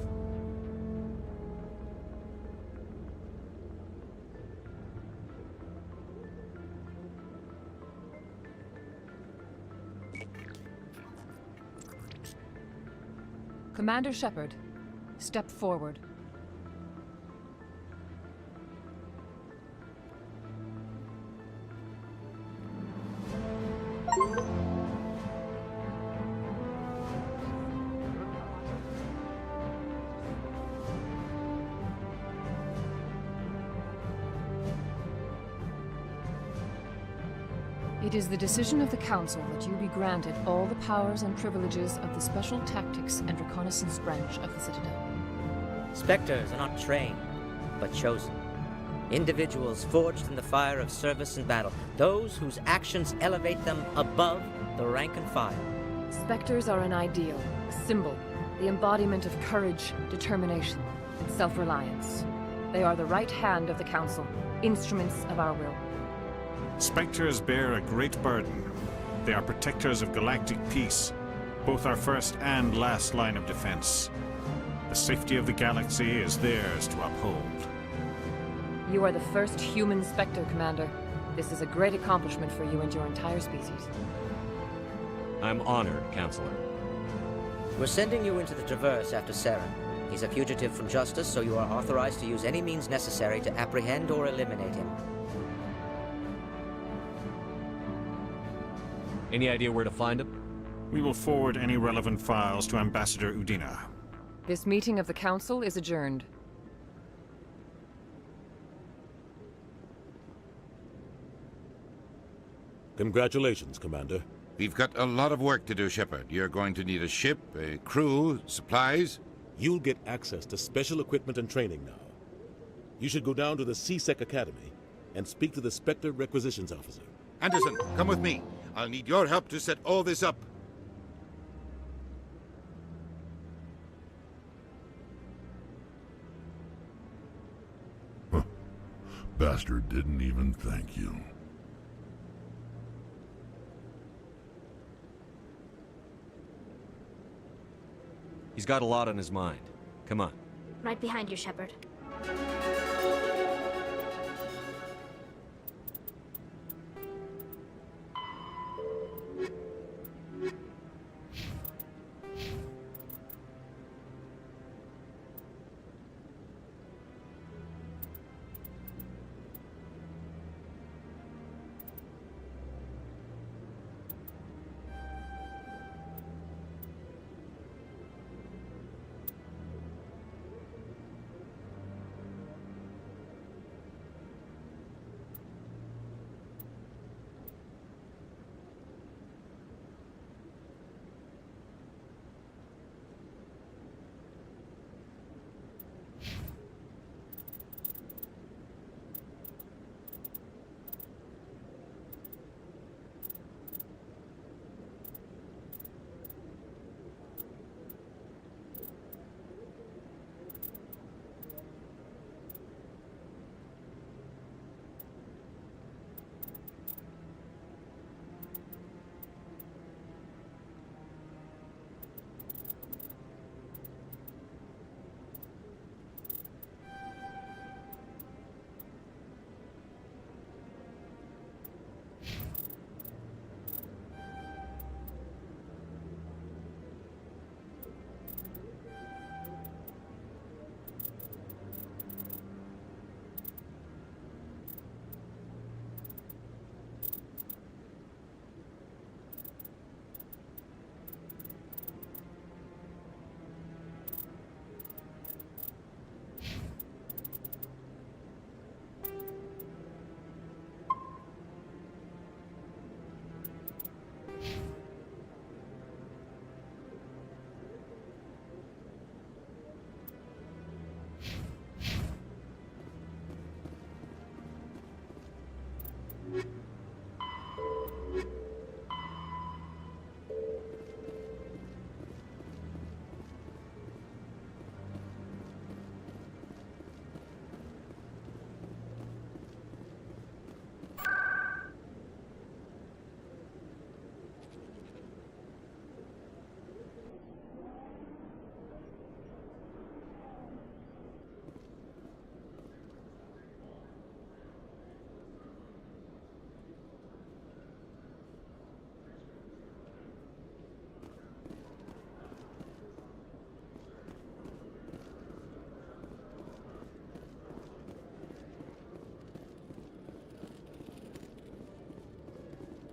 Commander Shepard, step forward. It is the decision of the Council that you be granted all the powers and privileges of the Special Tactics and Reconnaissance Branch of the Citadel. Spectres are not trained, but chosen. Individuals forged in the fire of service and battle. Those whose actions elevate them above the rank and file. Spectres are an ideal, a symbol, the embodiment of courage, determination, and self-reliance. They are the right hand of the Council, instruments of our will. Spectres bear a great burden. They are protectors of galactic peace, both our first and last line of defense. The safety of the galaxy is theirs to uphold. You are the first human Spectre, Commander. This is a great accomplishment for you and your entire species. I'm honored, Counselor. We're sending you into the Traverse after Saren. He's a fugitive from justice, so you are authorized to use any means necessary to apprehend or eliminate him. Any idea where to find him? We will forward any relevant files to Ambassador Udina. This meeting of the Council is adjourned. Congratulations, Commander. We've got a lot of work to do, Shepard. You're going to need a ship, a crew, supplies. You'll get access to special equipment and training now. You should go down to the CSEC Academy and speak to the Spectre Requisitions Officer. Anderson, come with me. I'll need your help to set all this up. Bastard didn't even thank you. He's got a lot on his mind. Come on. Right behind you, Shepard.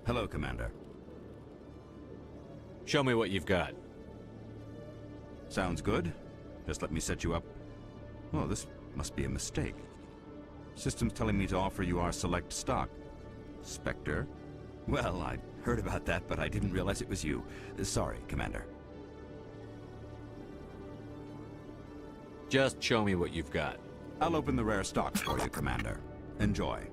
Hello, Commander. Show me what you've got. Sounds good. Just let me set you up. Oh, this must be a mistake. System's telling me to offer you our select stock. Spectre? Well, I heard about that, but I didn't realize it was you. Sorry, Commander. Just show me what you've got. I'll open the rare stocks for you, Commander. Enjoy.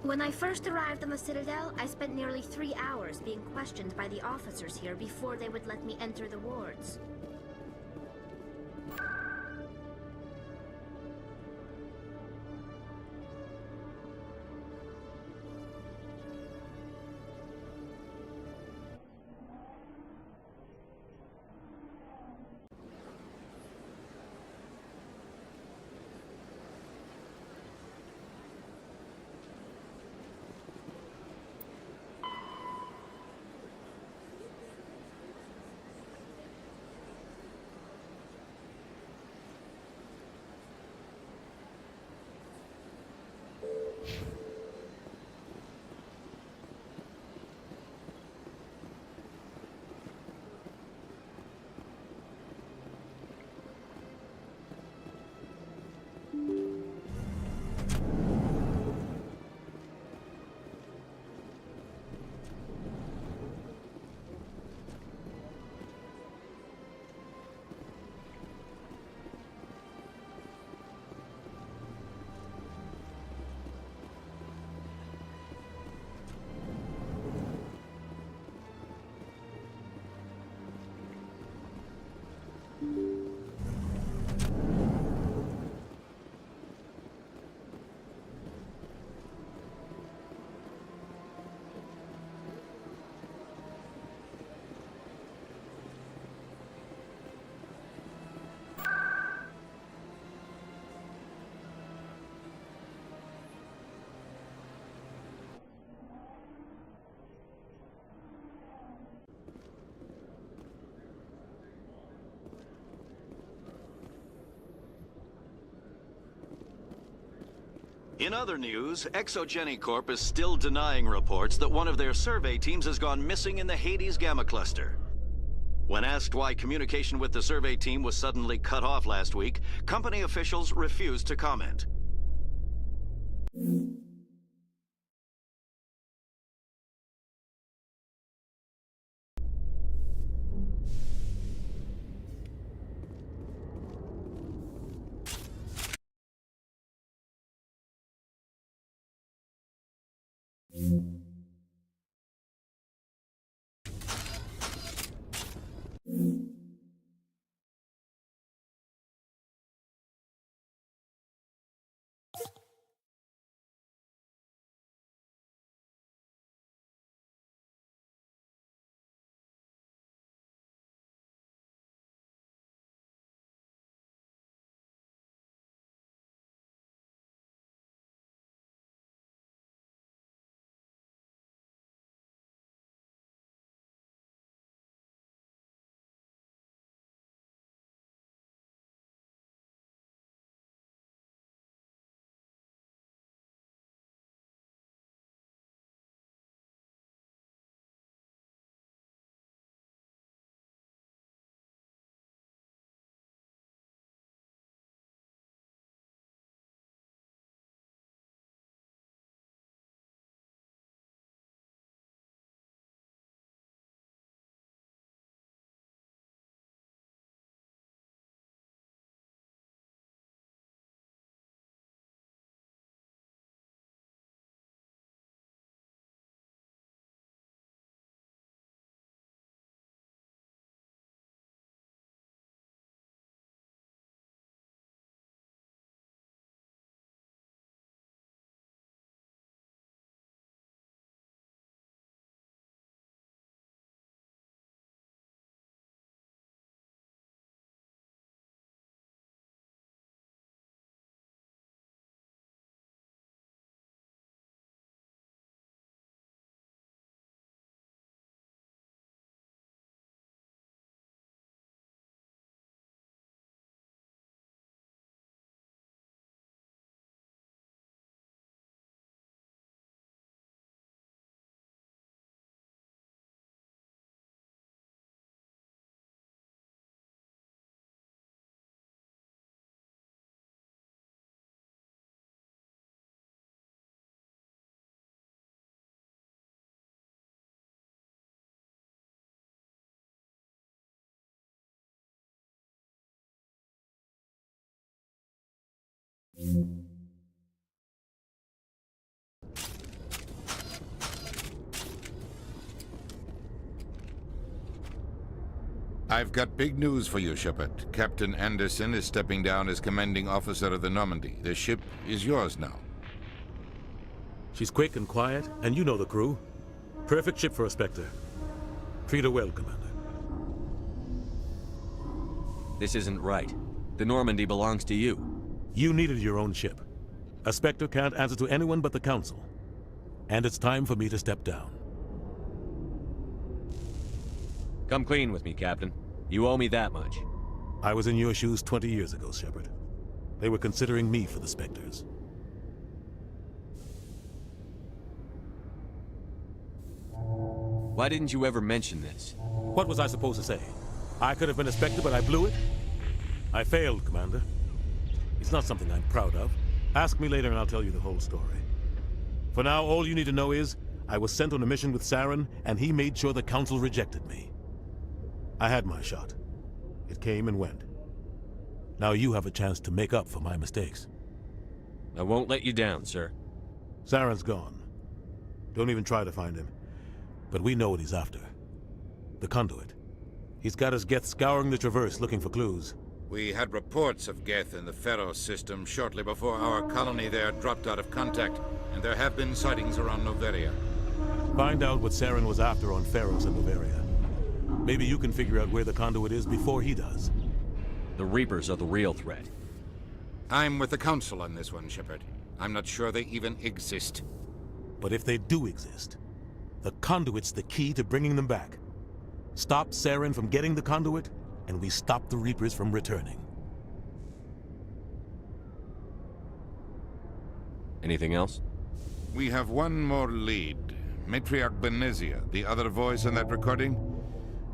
When I first arrived on the Citadel, I spent nearly 3 hours being questioned by the officers here before they would let me enter the wards. In other news, Exogeny Corp is still denying reports that one of their survey teams has gone missing in the Hades Gamma Cluster. When asked why communication with the survey team was suddenly cut off last week, company officials refused to comment. I've got big news for you, Shepard. Captain Anderson is stepping down as commanding officer of the Normandy. The ship is yours now. She's quick and quiet, and you know the crew. Perfect ship for a Spectre. Treat her well, Commander. This isn't right. The Normandy belongs to you. You needed your own ship. A Spectre can't answer to anyone but the Council. And it's time for me to step down. Come clean with me, Captain. You owe me that much. I was in your shoes 20 years ago, Shepard. They were considering me for the Spectres. Why didn't you ever mention this? What was I supposed to say? I could have been a Spectre, but I blew it? I failed, Commander. It's not something I'm proud of. Ask me later and I'll tell you the whole story. For now, all you need to know is, I was sent on a mission with Saren, and he made sure the Council rejected me. I had my shot. It came and went. Now you have a chance to make up for my mistakes. I won't let you down, sir. Saren's gone. Don't even try to find him. But we know what he's after. The conduit. He's got his Geth scouring the Traverse looking for clues. We had reports of Geth in the Pharaoh system shortly before our colony there dropped out of contact, and there have been sightings around Noveria. Find out what Saren was after on Pharos and Noveria. Maybe you can figure out where the conduit is before he does. The Reapers are the real threat. I'm with the Council on this one, Shepard. I'm not sure they even exist. But if they do exist, the conduit's the key to bringing them back. Stop Saren from getting the conduit, and we stop the Reapers from returning. Anything else? We have one more lead. Matriarch Benezia, the other voice in that recording.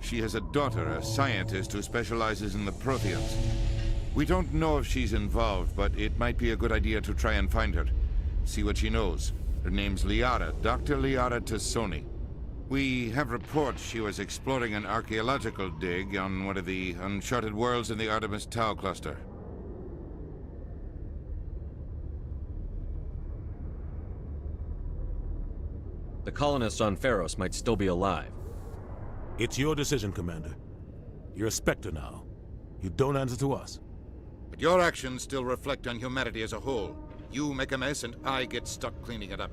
She has a daughter, a scientist who specializes in the Protheans. We don't know if she's involved, but it might be a good idea to try and find her. See what she knows. Her name's Liara, Dr. Liara Tassoni. We have reports she was exploring an archaeological dig on one of the uncharted worlds in the Artemis Tau cluster. The colonists on Pharos might still be alive. It's your decision, Commander. You're a Spectre now. You don't answer to us. But your actions still reflect on humanity as a whole. You make a mess and I get stuck cleaning it up.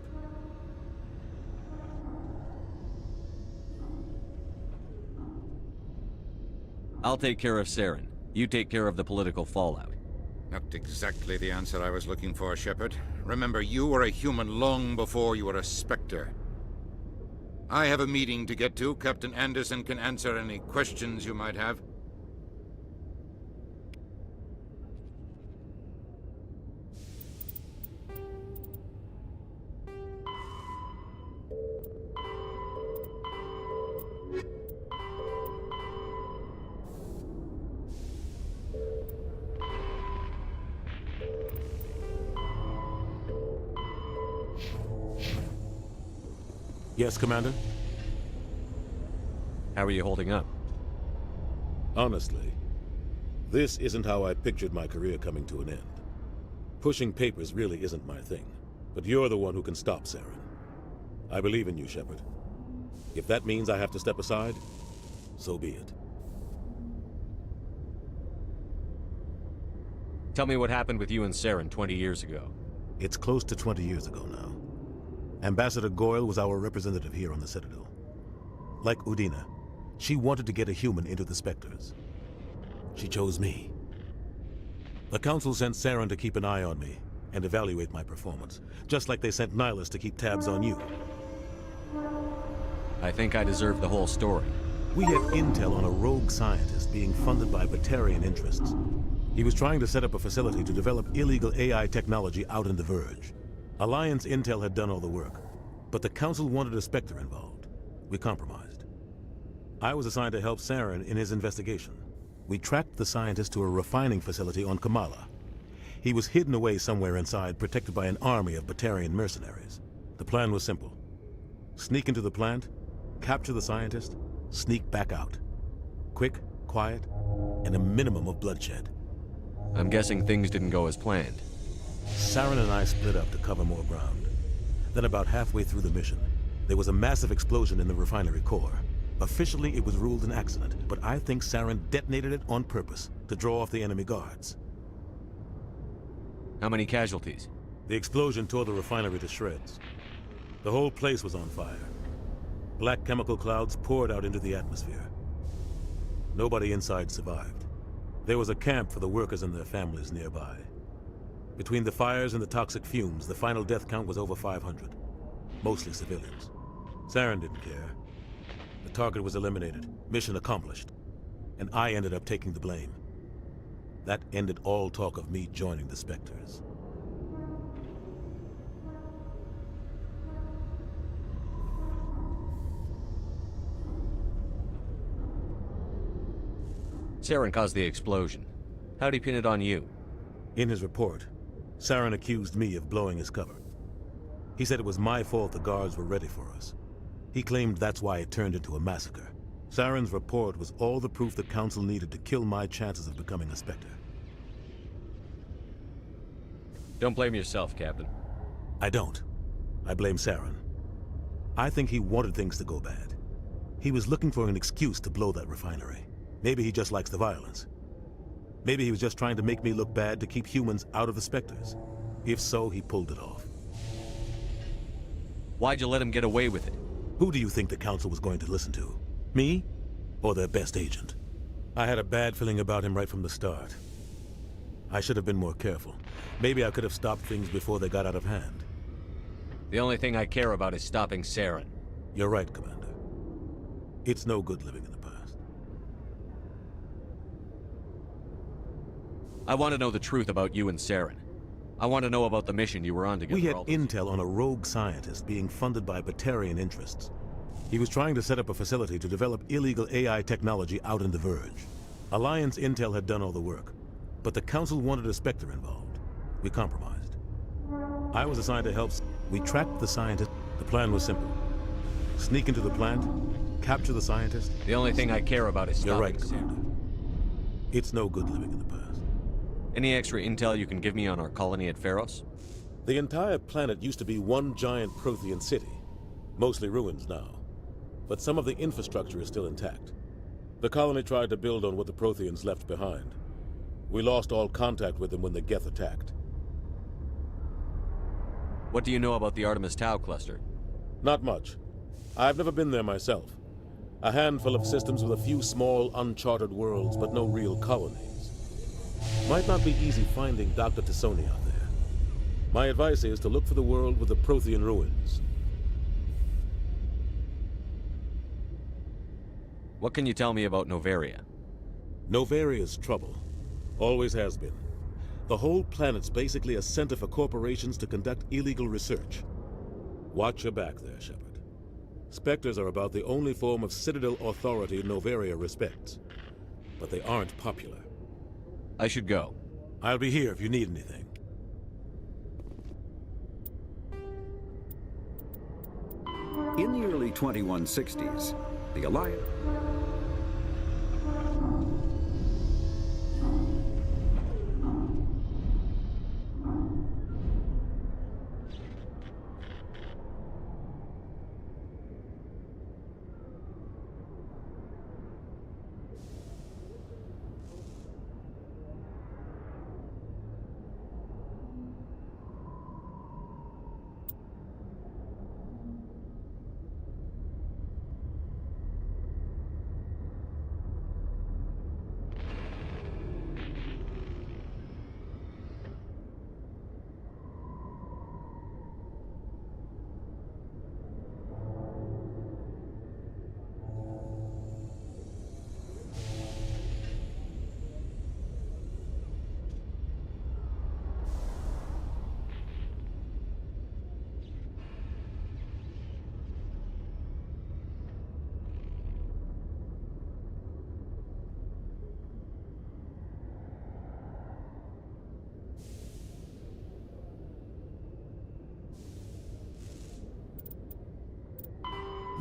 I'll take care of Saren. You take care of the political fallout. Not exactly the answer I was looking for, Shepard. Remember, you were a human long before you were a Spectre. I have a meeting to get to. Captain Anderson can answer any questions you might have. Yes, Commander? How are you holding up? Honestly, this isn't how I pictured my career coming to an end. Pushing papers really isn't my thing, but you're the one who can stop Saren. I believe in you, Shepard. If that means I have to step aside, so be it. Tell me what happened with you and Saren 20 years ago. It's close to 20 years ago now. Ambassador Goyle was our representative here on the Citadel. Like Udina, she wanted to get a human into the Spectres. She chose me. The Council sent Saren to keep an eye on me and evaluate my performance, just like they sent Nihilus to keep tabs on you. I think I deserve the whole story. We had intel on a rogue scientist being funded by Batarian interests. He was trying to set up a facility to develop illegal AI technology out in the Verge. Alliance intel had done all the work, but the Council wanted a Spectre involved. We compromised. I was assigned to help Saren in his investigation. We tracked the scientist to a refining facility on Kamala. He was hidden away somewhere inside, protected by an army of Batarian mercenaries. The plan was simple. Sneak into the plant, capture the scientist, sneak back out. Quick, quiet, and a minimum of bloodshed. I'm guessing things didn't go as planned. Saren and I split up to cover more ground. Then about halfway through the mission, there was a massive explosion in the refinery core. Officially, it was ruled an accident, but I think Saren detonated it on purpose to draw off the enemy guards. How many casualties? The explosion tore the refinery to shreds. The whole place was on fire. Black chemical clouds poured out into the atmosphere. Nobody inside survived. There was a camp for the workers and their families nearby. Between the fires and the toxic fumes, the final death count was over 500. Mostly civilians. Saren didn't care. The target was eliminated, mission accomplished. And I ended up taking the blame. That ended all talk of me joining the Spectres. Saren caused the explosion. How'd he pin it on you? In his report, Saren accused me of blowing his cover. He said it was my fault the guards were ready for us. He claimed that's why it turned into a massacre. Saren's report was all the proof the Council needed to kill my chances of becoming a Spectre. Don't blame yourself, Captain. I don't. I blame Saren. I think he wanted things to go bad. He was looking for an excuse to blow that refinery. Maybe he just likes the violence. Maybe he was just trying to make me look bad to keep humans out of the Spectres. If so, he pulled it off. Why'd you let him get away with it? Who do you think the Council was going to listen to? Me? Or their best agent? I had a bad feeling about him right from the start. I should have been more careful. Maybe I could have stopped things before they got out of hand. The only thing I care about is stopping Saren. You're right, Commander. It's no good living in the past. I want to know the truth about you and Saren. I want to know about the mission you were on together. We had intel on a rogue scientist being funded by Batarian interests. He was trying to set up a facility to develop illegal AI technology out in the Verge. Alliance intel had done all the work, but the Council wanted a Spectre involved. We compromised. I was assigned to help. We tracked the scientist. The plan was simple. Sneak into the plant, capture the scientist. The only thing I care about is stopping You're right, Saren. Commander. It's no good living in the past. Any extra intel you can give me on our colony at Pharos? The entire planet used to be one giant Prothean city. Mostly ruins now. But some of the infrastructure is still intact. The colony tried to build on what the Protheans left behind. We lost all contact with them when the Geth attacked. What do you know about the Artemis Tau cluster? Not much. I've never been there myself. A handful of systems with a few small, uncharted worlds, but no real colonies. Might not be easy finding Dr. Tassoni out there. My advice is to look for the world with the Prothean ruins. What can you tell me about Novaria? Novaria's trouble. Always has been. The whole planet's basically a center for corporations to conduct illegal research. Watch your back there, Shepard. Spectres are about the only form of Citadel authority Novaria respects. But they aren't popular. I should go. I'll be here if you need anything. In the early 2160s, the Alliance...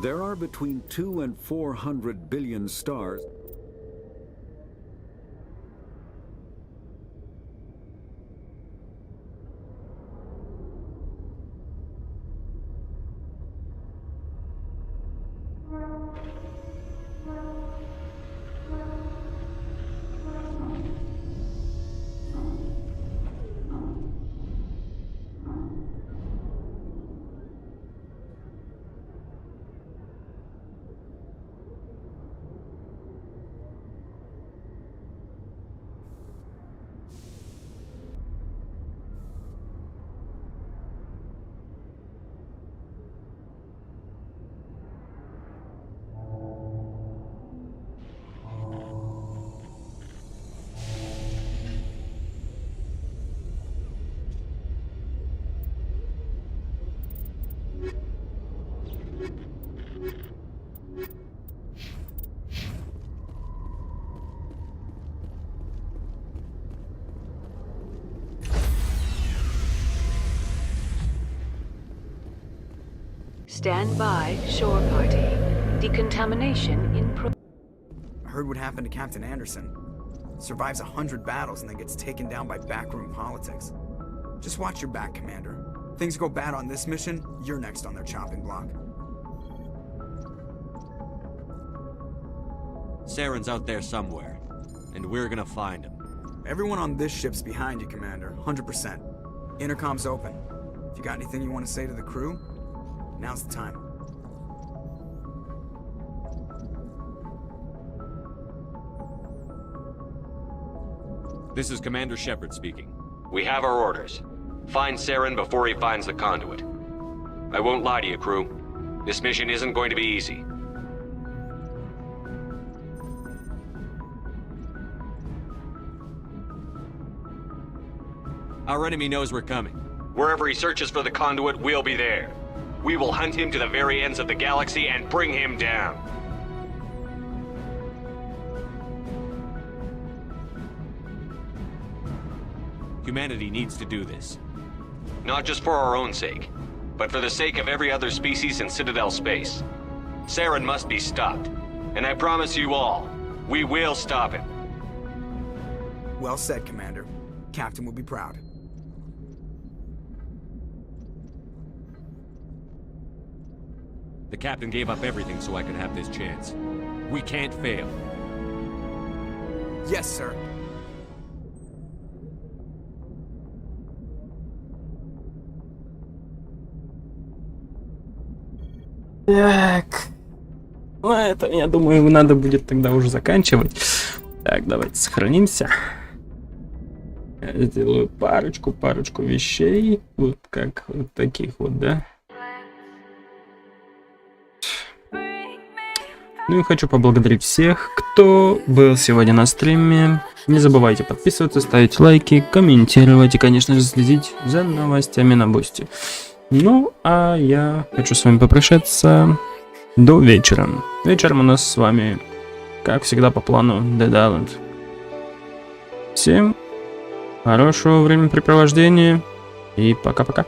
There are between 200 and 400 billion stars. Stand by, shore party. Decontamination in pro- I heard what happened to Captain Anderson. Survives 100 battles and then gets taken down by backroom politics. Just watch your back, Commander. Things go bad on this mission, you're next on their chopping block. Saren's out there somewhere, and we're gonna find him. Everyone on this ship's behind you, Commander. 100%. Intercom's open. If you got anything you want to say to the crew, now's the time. This is Commander Shepard speaking. We have our orders. Find Saren before he finds the conduit. I won't lie to you, crew. This mission isn't going to be easy. Our enemy knows we're coming. Wherever he searches for the conduit, we'll be there. We will hunt him to the very ends of the galaxy and bring him down. Humanity needs to do this. Not just for our own sake, but for the sake of every other species in Citadel space. Saren must be stopped. And I promise you all, we will stop him. Well said, Commander. Captain will be proud. The captain gave up everything so I could have this chance. We can't fail. Yes, sir. Так. Ну, это, я думаю, надо будет тогда уже заканчивать. Так, давайте сохранимся. Я сделаю парочку вещей. Вот как вот таких вот, да. Ну и хочу поблагодарить всех, кто был сегодня на стриме. Не забывайте подписываться, ставить лайки, комментировать и, конечно же, следить за новостями на Бусти. Ну, а я хочу с вами попрощаться до вечера. Вечером у нас с вами, как всегда, по плану Dead Island. Всем хорошего времяпрепровождения и пока-пока.